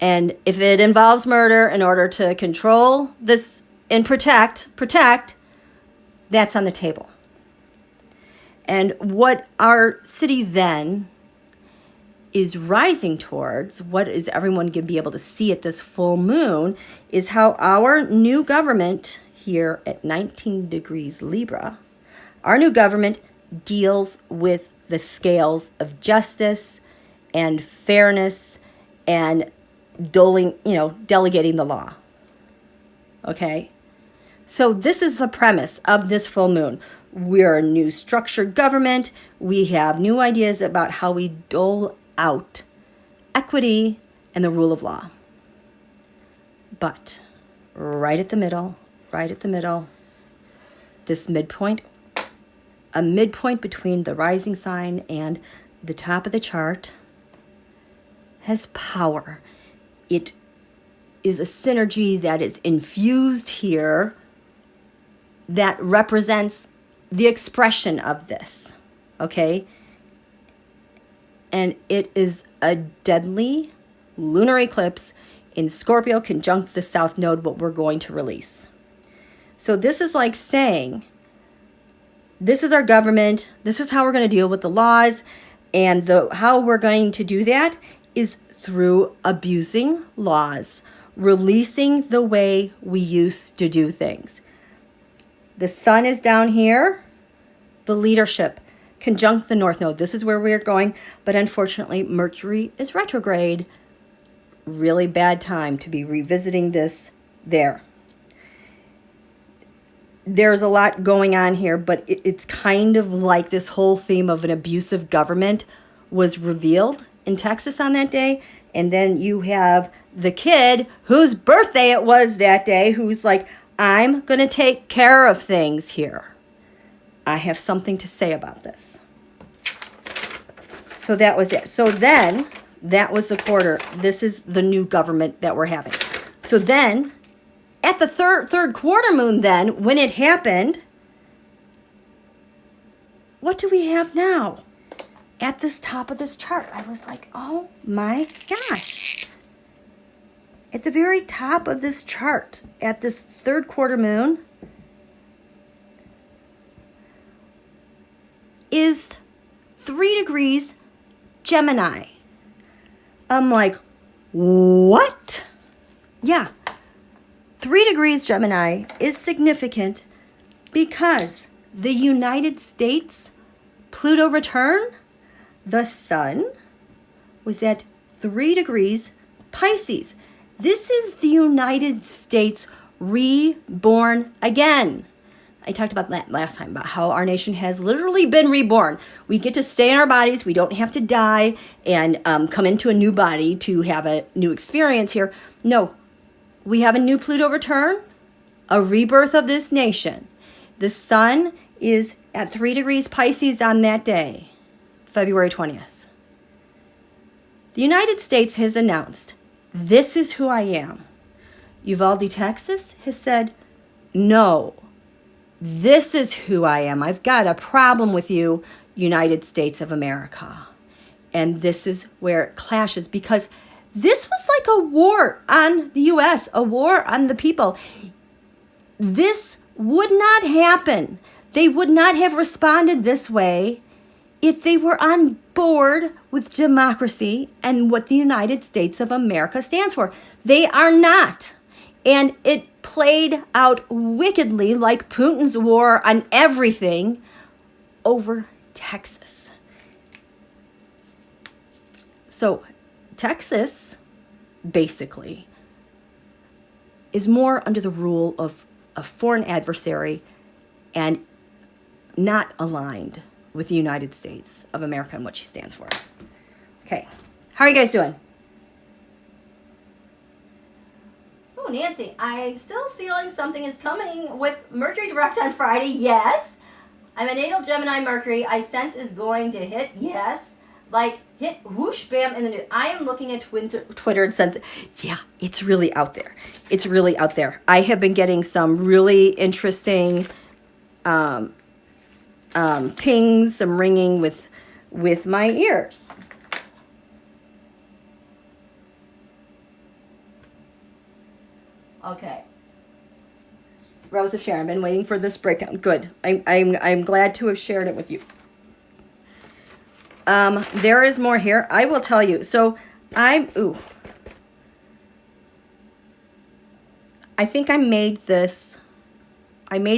And if it involves murder in order to control this and protect, that's on the table. And what our city then is rising towards, what is everyone going to be able to see at this full moon, is how our new government here at 19 degrees Libra, our new government deals with the scales of justice and fairness and delegating the law. Okay? So this is the premise of this full moon. We're a new structured government. We have new ideas about how we dole out equity and the rule of law. But right at the middle, this midpoint, a midpoint between the rising sign and the top of the chart, has power. It is a synergy that is infused here that represents the expression of this, okay? And it is a deadly lunar eclipse in Scorpio conjunct the South Node, what we're going to release. So this is like saying, this is our government, this is how we're going to deal with the laws, and how we're going to do that is through abusing laws, releasing the way we used to do things. The sun is down here, the leadership, conjunct the North Node. This is where we're going, but unfortunately, Mercury is retrograde. Really bad time to be revisiting this there. There's a lot going on here, but it's kind of like this whole theme of an abusive government was revealed in Texas on that day, and then you have the kid whose birthday it was that day who's like, I'm going to take care of things here. I have something to say about this. So that was it. So then, that was the quarter. This is the new government that we're having. So then, at the third quarter moon then, when it happened, what do we have now? At this top of this chart, I was like, oh my gosh. At the very top of this chart, at this third quarter moon, is 3 degrees Gemini. I'm like, what? Yeah. 3 degrees Gemini is significant because the United States Pluto return, the sun was at 3 degrees Pisces. This is the United States reborn again. I talked about that last time, about how our nation has literally been reborn. We get to stay in our bodies. We don't have to die and come into a new body to have a new experience here. No, we have a new Pluto return, a rebirth of this nation. The sun is at 3 degrees Pisces on that day, February 20th. The United States has announced, this is who I am. Uvalde, Texas has said, no, this is who I am. I've got a problem with you, United States of America. And this is where it clashes, because this was like a war on the U.S., a war on the people. This would not happen. They would not have responded this way if they were on board with democracy and what the United States of America stands for. They are not. And it played out wickedly, like Putin's war on everything, over Texas. So Texas, basically, is more under the rule of a foreign adversary and not aligned with the United States of America and what she stands for. Okay, how are you guys doing? Oh, Nancy, I'm still feeling something is coming with Mercury direct on Friday. Yes. I'm a natal Gemini Mercury. I sense is going to hit. Yes. Like, hit whoosh, bam, in the news. I am looking at Twitter and sense, yeah, it's really out there. It's really out there. I have been getting some really interesting pings, some ringing with my ears. Okay. Rose of Sharon, I've been waiting for this breakdown. Good. I'm glad to have shared it with you. There is more here. I will tell you. So I think I made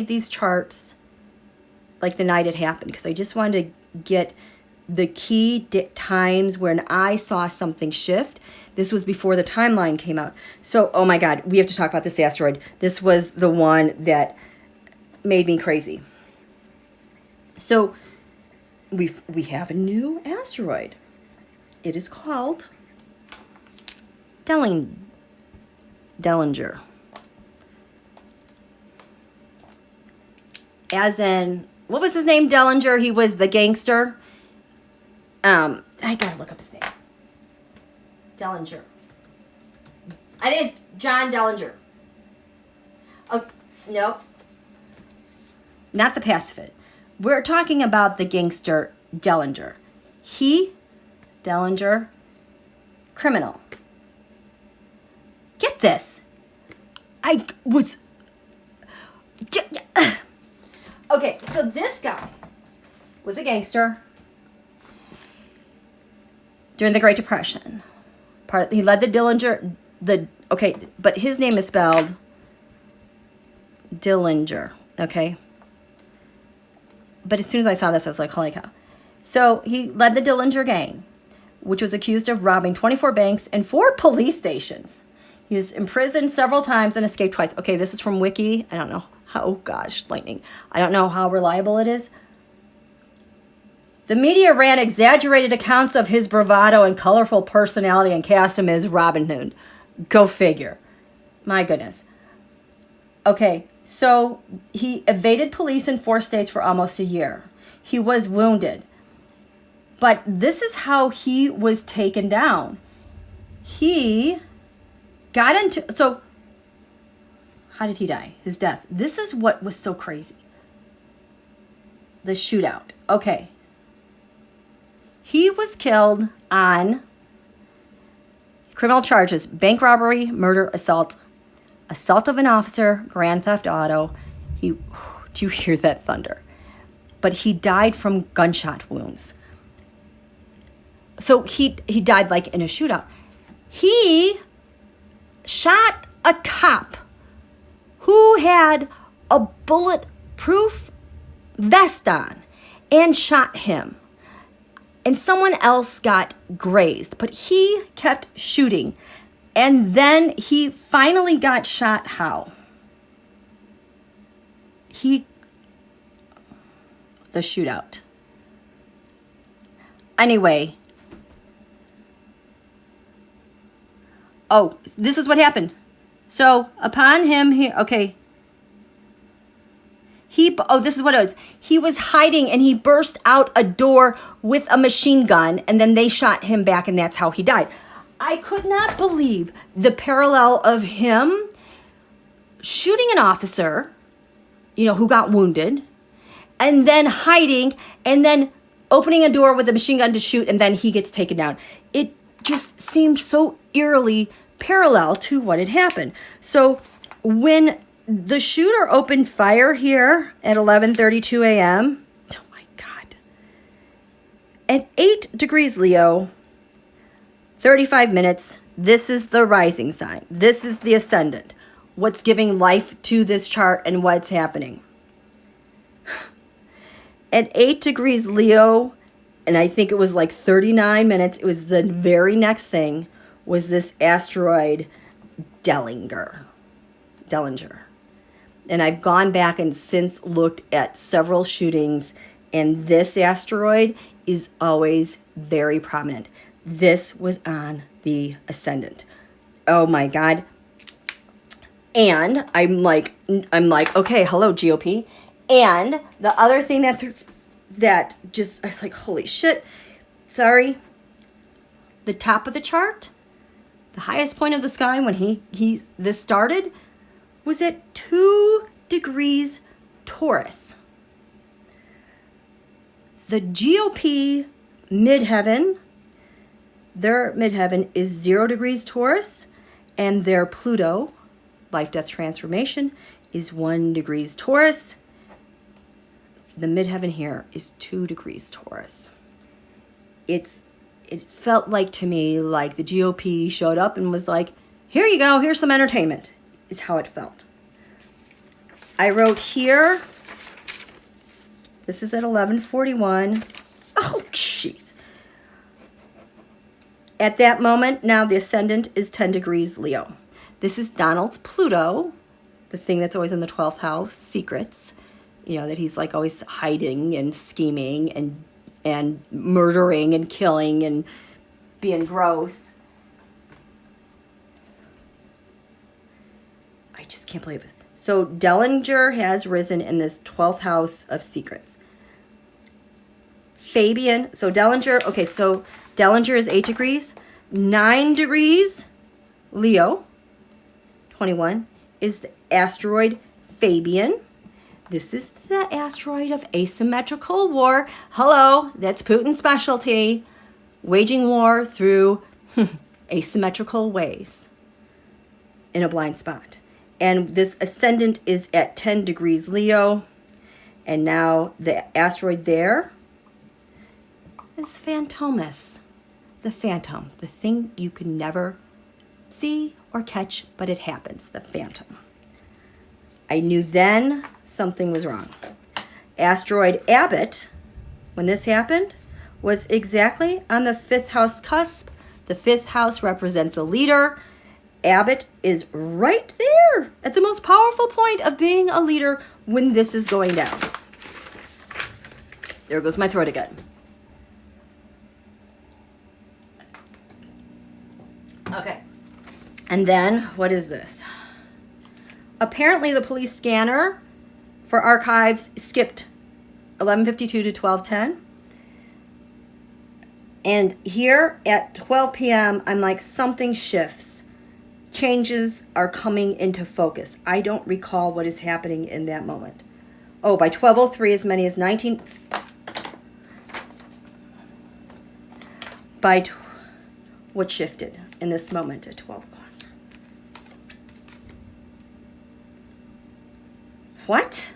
these charts like the night it happened because I just wanted to get the key times when I saw something shift. This was before the timeline came out. So, oh my God, we have to talk about this asteroid. This was the one that made me crazy. So, we have a new asteroid. It is called Dellinger. As in, what was his name? Dellinger. He was the gangster. I gotta look up his name. Dellinger. I think it's John Dellinger. Oh, no. Not the pacifist. We're talking about the gangster Dellinger. Dellinger, criminal. Get this. Okay, so this guy was a gangster during the Great Depression. He led the Dellinger, but his name is spelled Dellinger, okay? But as soon as I saw this, I was like, holy cow. So he led the Dellinger gang, which was accused of robbing 24 banks and 4 police stations. He was imprisoned several times and escaped twice. Okay, this is from Wiki. I don't know how, oh gosh, lightning. I don't know how reliable it is. The media ran exaggerated accounts of his bravado and colorful personality and cast him as Robin Hood. Go figure. My goodness. Okay, so he evaded police in 4 states for almost a year. He was wounded. But this is how he was taken down. He got into... So, how did he die? His death. This is what was so crazy. The shootout. Okay. He was killed on criminal charges: bank robbery, murder, assault of an officer, grand theft auto. Do you hear that thunder? But he died from gunshot wounds. So he died like in a shootout. He shot a cop who had a bulletproof vest on and shot him. And someone else got grazed, but he kept shooting. And then he finally got shot how? The shootout. Anyway. Oh, this is what happened. So upon him, this is what it was. He was hiding and he burst out a door with a machine gun and then they shot him back and that's how he died. I could not believe the parallel of him shooting an officer, who got wounded, and then hiding and then opening a door with a machine gun to shoot and then he gets taken down. It just seemed so eerily parallel to what had happened. So when the shooter opened fire here at 11:32 a.m. Oh my God. At 8 degrees Leo, 35 minutes, this is the rising sign. This is the ascendant. What's giving life to this chart and what's happening. At 8 degrees Leo, and I think it was like 39 minutes, it was the very next thing, was this asteroid Dellinger. And I've gone back and since looked at several shootings, and this asteroid is always very prominent. This was on the ascendant. Oh my God. And I'm like, okay, hello GOP. And the other thing that just, I was like, holy shit. Sorry. The top of the chart, the highest point of the sky when this started, was at 2 degrees Taurus. The GOP midheaven, their midheaven is 0 degrees Taurus, and their Pluto, life-death transformation, is 1 degrees Taurus. The midheaven here is 2 degrees Taurus. it felt like to me like the GOP showed up and was like, here you go, here's some entertainment, is how it felt. I wrote here, this is at 11:41. Oh, jeez. At that moment, now the ascendant is 10 degrees Leo. This is Donald's Pluto, the thing that's always in the 12th house, secrets. You know, that he's like always hiding and scheming and murdering and killing and being gross. I just can't believe it. So Dellinger has risen in this 12th house of secrets. Fabian, so Dellinger, okay, so Dellinger is 8 degrees. 9 degrees Leo, 21, is the asteroid Fabian. This is the asteroid of asymmetrical war. Hello, that's Putin's specialty. Waging war through asymmetrical ways in a blind spot. And this ascendant is at 10 degrees Leo. And now the asteroid there is Phantomus. The phantom. The thing you can never see or catch, but it happens. The phantom. I knew then something was wrong. Asteroid Abbott, when this happened, was exactly on the 5th house cusp. The 5th house represents a leader. Abbott is right there at the most powerful point of being a leader when this is going down. There goes my throat again. Okay. And then, what is this? Apparently, the police scanner for archives skipped 11:52 to 12:10. And here at 12 p.m., I'm like, something shifts. Changes are coming into focus. I don't recall what is happening in that moment. Oh, by 12:03, as many as 19... What shifted in this moment at 12 o'clock? What?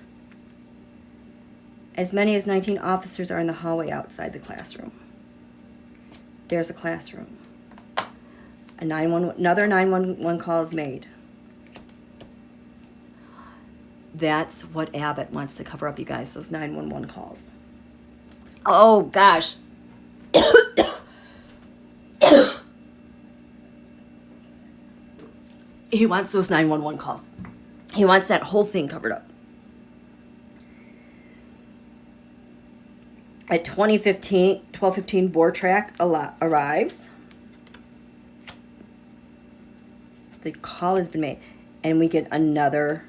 As many as 19 officers are in the hallway outside the classroom. There's a classroom. Another 911 call is made. That's what Abbott wants to cover up, you guys, those 911 calls. Oh, gosh. He wants those 911 calls. He wants that whole thing covered up. At 12:15, Bortrac arrives. The call has been made. And we get another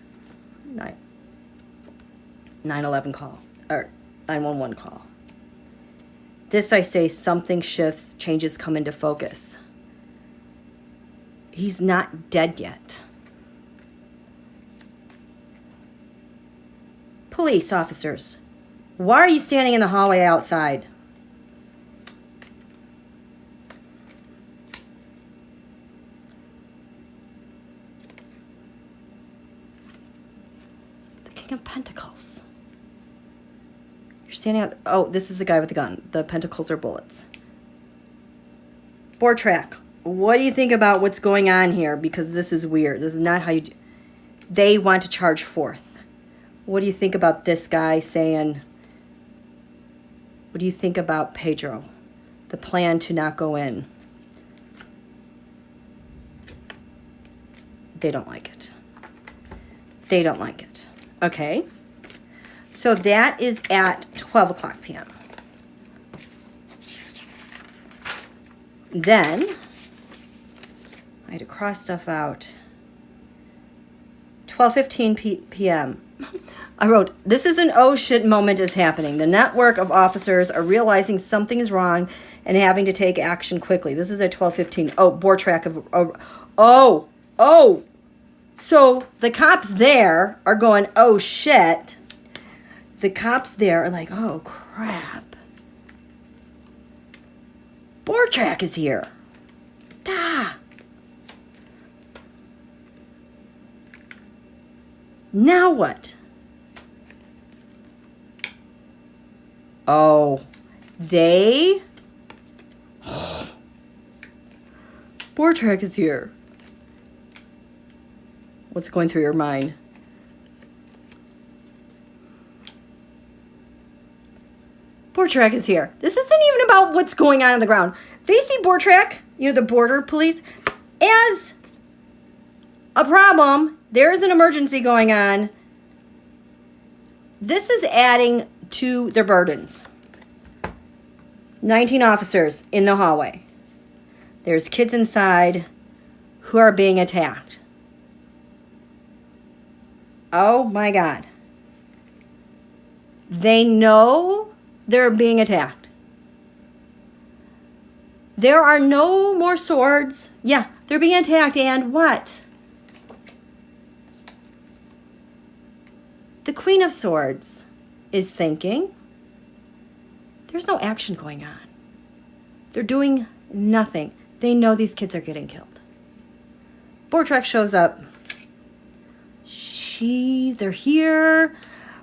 911 call. Or 911 call. This, I say, something shifts, changes come into focus. He's not dead yet. Police officers, why are you standing in the hallway outside? The King of Pentacles. You're standing out. Oh, this is the guy with the gun. The pentacles are bullets. Bortrac, what do you think about what's going on here? Because this is weird. This is not how you do. They want to charge forth. What do you think about this guy saying, what do you think about Pedro? The plan to not go in. They don't like it. They don't like it. Okay. So that is at 12 o'clock p.m. Then, I had to cross stuff out. 12:15 p.m. I wrote, this is an oh shit moment is happening. The network of officers are realizing something is wrong and having to take action quickly. This is at 12:15. Oh, Bortrac of, so the cops there are going, oh shit. The cops there are like, oh crap. Bortrac is here. Da. Now what? Oh, they Bortrac is here. What's going through your mind? Bortrac is here. This isn't even about what's going on the ground. They see Bortrac, you know, the border police, as a problem. There is an emergency going on. This is adding to their burdens. 19 officers in the hallway. There's kids inside who are being attacked. Oh my God. They know they're being attacked. There are no more swords. Yeah, they're being attacked, and what? The Queen of Swords is thinking, there's no action going on. They're doing nothing. They know these kids are getting killed. Bortrac shows up. They're here.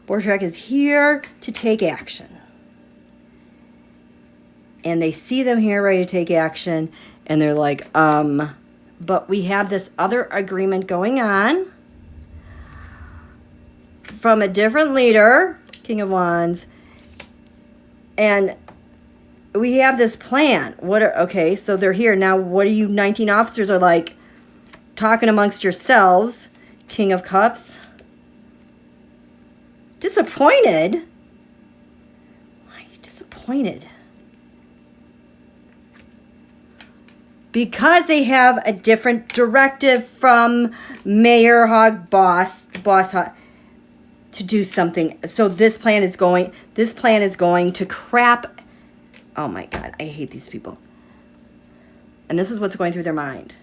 Bortrac is here to take action. And they see them here ready to take action, and they're like, but we have this other agreement going on from a different leader, King of Wands, and we have this plan. Okay, so they're here. Now, what are you 19 officers are like talking amongst yourselves? King of Cups. Disappointed? Why are you disappointed? Because they have a different directive from Mayor Hogg, boss Hogg, to do something. So this plan is going to crap. Oh my God, I hate these people. And this is what's going through their mind.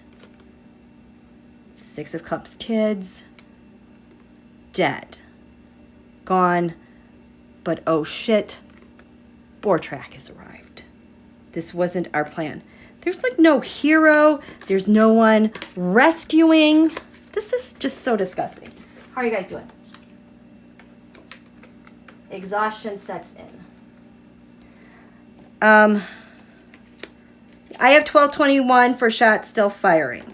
Six of Cups kids, dead, gone, but oh shit, Bortrac has arrived. This wasn't our plan. There's like no hero. There's no one rescuing. This is just so disgusting. How are you guys doing? Exhaustion sets in. I have 1221 for shots still firing.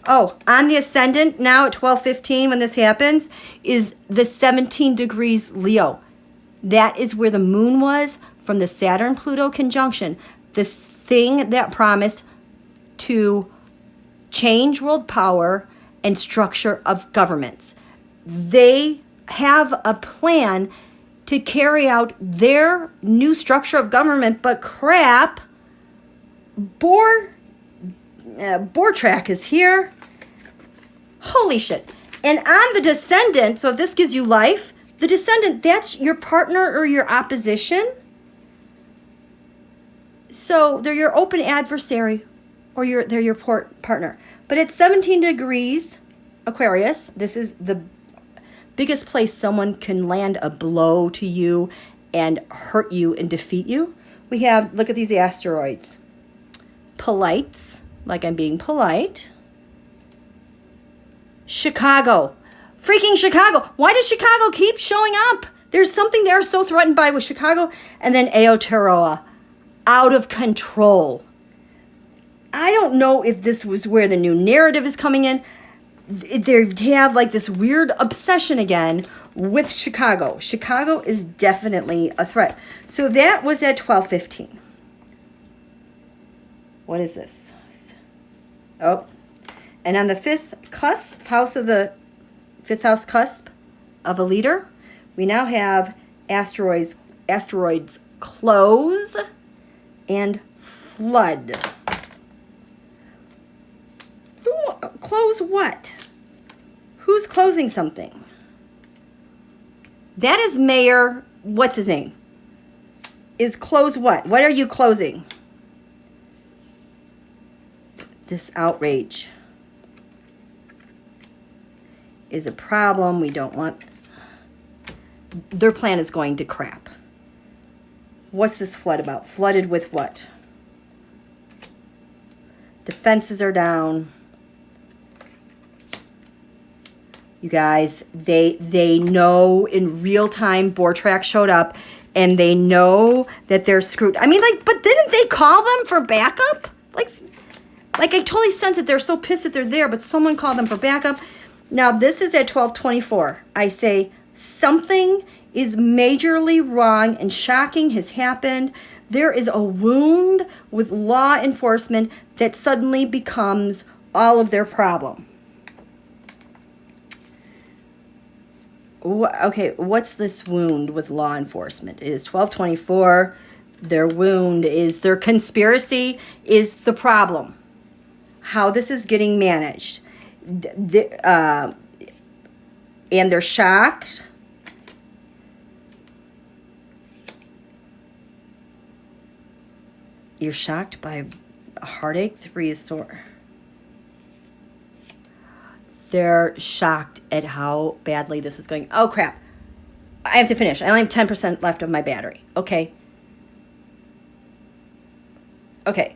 Oh, on the ascendant now at 1215 when this happens is the 17 degrees Leo. That is where the moon was from the Saturn-Pluto conjunction. This thing that promised to change world power and structure of governments. They have a plan to carry out their new structure of government, but crap, Bortrac is here. Holy shit. And on the descendant, so if this gives you life, the descendant, that's your partner or your opposition. So they're your open adversary or they're your partner. But at 17 degrees Aquarius, this is the biggest place someone can land a blow to you and hurt you and defeat you. We have, look at these asteroids. Polites, like I'm being polite. Chicago. Freaking Chicago. Why does Chicago keep showing up? There's something they're so threatened by with Chicago. And then Aotearoa. Out of control. I don't know if this was where the new narrative is coming in. They have like this weird obsession again with Chicago. Chicago is definitely a threat. So that was at 1215. What is this? Oh, and on the fifth house cusp of a leader, we now have asteroids close and flood. Close what? Who's closing something? That is Mayor, what's his name? Is close what? What are you closing? This outrage is a problem. We don't want... Their plan is going to crap. What's this flood about? Flooded with what? Defenses are down. You guys, they know in real time Bortrac showed up and they know that they're screwed. I mean, like, but didn't they call them for backup? Like I totally sense that they're so pissed that they're there, but someone called them for backup. Now, this is at 12:24. I say something is majorly wrong and shocking has happened. There is a wound with law enforcement that suddenly becomes all of their problem. Okay, what's this wound with law enforcement? It is 12:24. Their wound is their conspiracy is the problem. How this is getting managed. And they're shocked. You're shocked by a heartache, 3 is sore. They're shocked at how badly this is going. Oh, crap. I have to finish. I only have 10% left of my battery. Okay. Okay.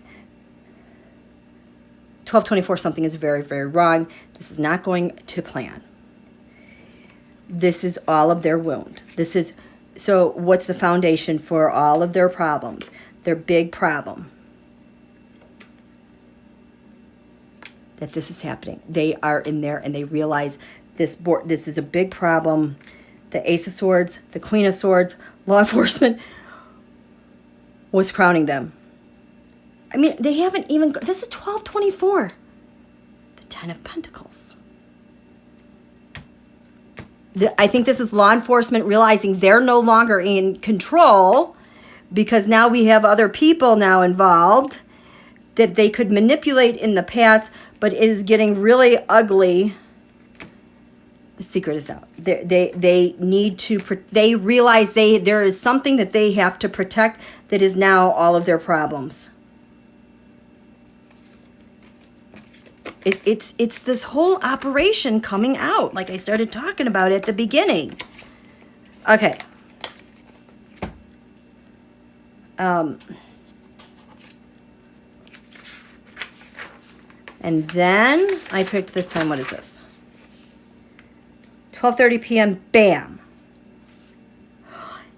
12:24, something is very, very wrong. This is not going to plan. This is all of their wound. This is, so what's the foundation for all of their problems? Their big problem. That this is happening. They are in there and they realize this is a big problem. The Ace of Swords, the Queen of Swords, law enforcement was crowning them. I mean, they haven't even, this is 12:24. The 10 of Pentacles. I think this is law enforcement realizing they're no longer in control because now we have other people now involved that they could manipulate in the past, but it is getting really ugly. The secret is out. They need to, they realize there is something that they have to protect that is now all of their problems. It's this whole operation coming out, like I started talking about at the beginning. Okay. And then I picked this time, what is this? 12:30 p.m., bam.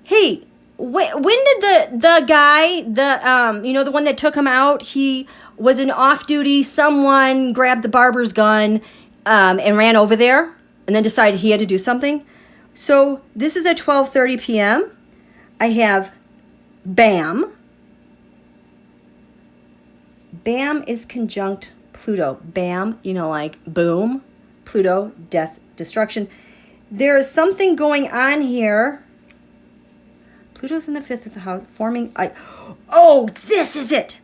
Hey, when did the guy, the one that took him out, he was an off-duty, someone grabbed the barber's gun and ran over there and then decided he had to do something. So this is at 12:30 p.m. I have bam. Bam is conjunct Pluto. Bam, like boom. Pluto, death, destruction. There is something going on here. Pluto's in the 5th of the house, forming... Oh, this is it.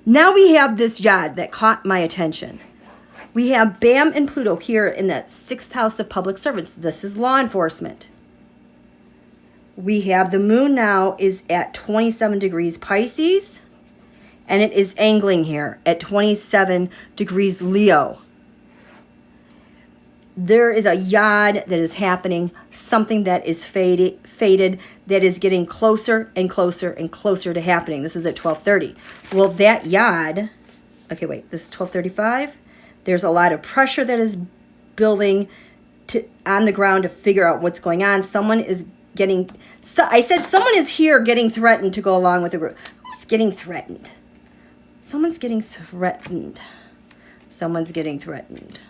Now we have this yod that caught my attention. We have Bam and Pluto here in the 6th house of public servants. This is law enforcement. We have the moon now is at 27 degrees Pisces, and it is angling here at 27 degrees Leo. There is a yod that is happening, something that is fated, that is getting closer and closer and closer to happening. This is at 12:30. Well, that yod, okay, wait, this is 12:35. There's a lot of pressure that is building on the ground to figure out what's going on. Someone is getting, I said someone is here getting threatened to go along with the group. Who's getting threatened? Someone's getting threatened. Someone's getting threatened.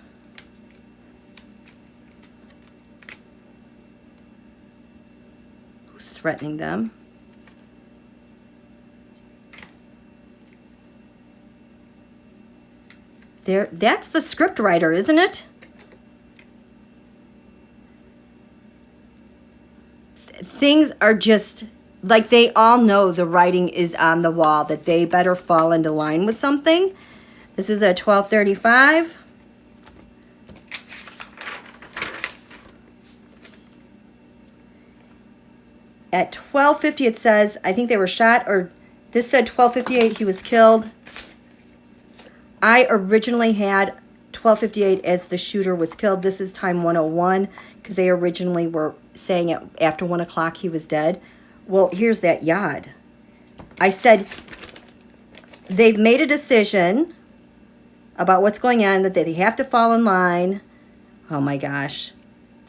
Threatening them. That's the script writer, isn't it? Things are just like they all know the writing is on the wall, that they better fall into line with something. This is at 12:35. At 12:50 it says, I think they were shot, or this said 12:58 he was killed. I originally had 12:58 as the shooter was killed. This is time 101 because they originally were saying it after 1 o'clock he was dead. Well, here's that yod. I said they've made a decision about what's going on, that they have to fall in line. Oh my gosh.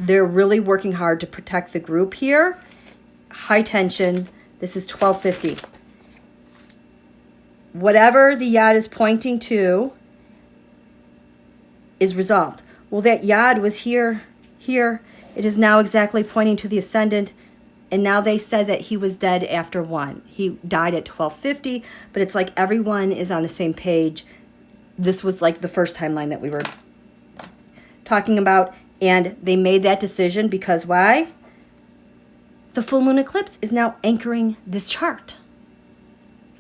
They're really working hard to protect the group here. high tension. This is 1250. Whatever the yod is pointing to is resolved. Well, that yod was here. It is now exactly pointing to the ascendant. And now they said that he was dead after 1. He died at 1250, but it's like everyone is on the same page. This was like the first timeline that we were talking about. And they made that decision because why? The full moon eclipse is now anchoring this chart.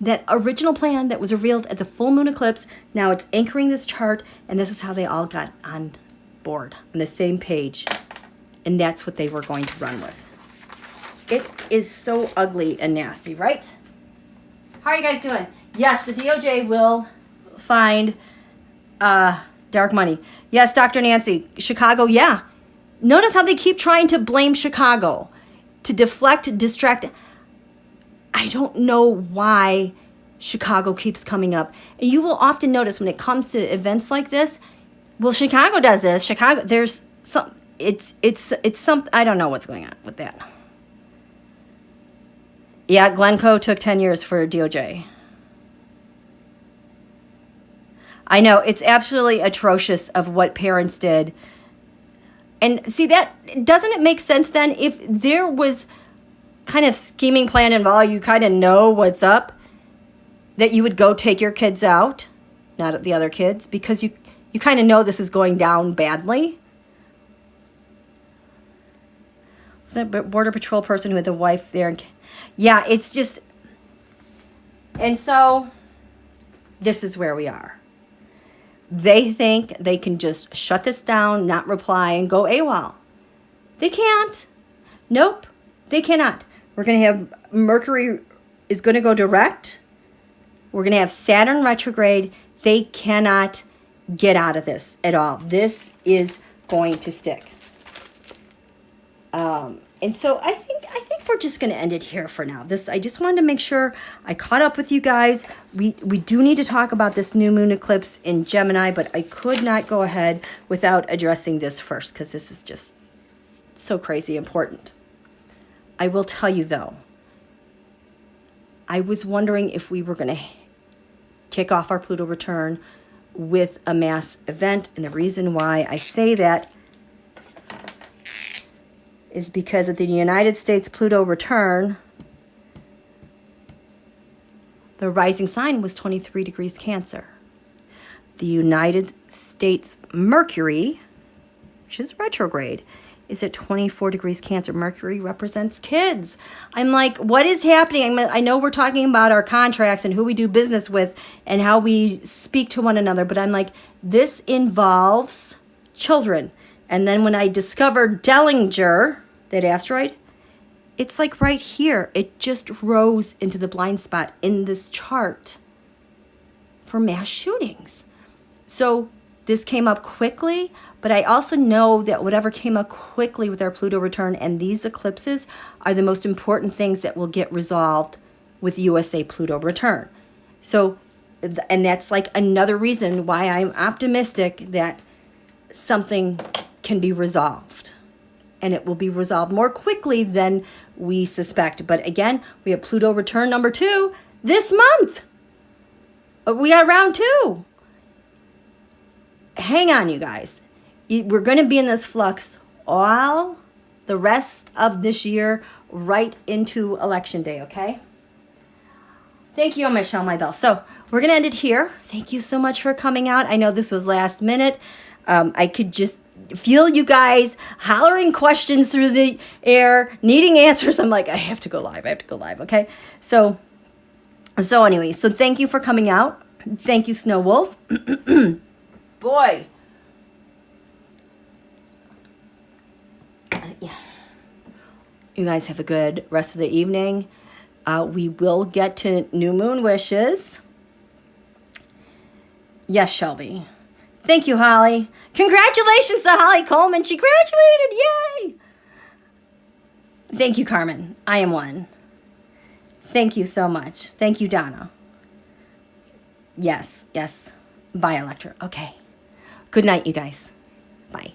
That original plan that was revealed at the full moon eclipse, now it's anchoring this chart, and this is how they all got on board, on the same page. And that's what they were going to run with. It is so ugly and nasty, right? How are you guys doing? Yes, the DOJ will find dark money. Yes, Dr. Nancy, Chicago, yeah. Notice how they keep trying to blame Chicago, to deflect, distract. I don't know why Chicago keeps coming up. And you will often notice when it comes to events like this, well, Chicago does this. Chicago, there's some, it's some, I don't know what's going on with that. Yeah, Glencoe took 10 years for DOJ. I know, it's absolutely atrocious of what parents did. And see, that, doesn't it make sense then if there was kind of scheming plan involved, you kind of know what's up, that you would go take your kids out, not the other kids, because you kind of know this is going down badly. Was that a Border Patrol person who had the wife there? Yeah, it's just, and so this is where we are. They think they can just shut this down, not reply, and go AWOL. They can't. Nope, they cannot. We're going to have Mercury is going to go direct. We're going to have Saturn retrograde. They cannot get out of this at all. This is going to stick. And so I think we're just going to end it here for now. I just wanted to make sure I caught up with you guys. We do need to talk about this new moon eclipse in Gemini, but I could not go ahead without addressing this first because this is just so crazy important. I will tell you though, I was wondering if we were going to kick off our Pluto return with a mass event. And the reason why I say that is because at the United States Pluto return, the rising sign was 23 degrees Cancer. The United States Mercury, which is retrograde, is at 24 degrees Cancer. Mercury represents kids. I'm like, what is happening? I know we're talking about our contracts and who we do business with and how we speak to one another, but I'm like, this involves children. And then when I discovered Dellinger, that asteroid, it's like right here. It just rose into the blind spot in this chart for mass shootings. So this came up quickly, but I also know that whatever came up quickly with our Pluto return and these eclipses are the most important things that will get resolved with USA Pluto return. So, and that's like another reason why I'm optimistic that something can be resolved. And it will be resolved more quickly than we suspect. But again, we have Pluto return number 2 this month. We got round 2. Hang on, you guys. We're going to be in this flux all the rest of this year, right into Election Day, okay? Thank you, Michelle, my bell. So we're going to end it here. Thank you so much for coming out. I know this was last minute. I could just feel you guys hollering questions through the air, needing answers. I'm like, I have to go live. Okay? So anyway, so thank you for coming out. Thank you, Snow Wolf. Boy. Yeah. You guys have a good rest of the evening. We will get to new moon wishes. Yes, Shelby. Thank you, Holly. Congratulations to Holly Coleman. She graduated. Yay. Thank you, Carmen. I am one. Thank you so much. Thank you, Donna. Yes. Bye, Electra. Okay. Good night, you guys. Bye.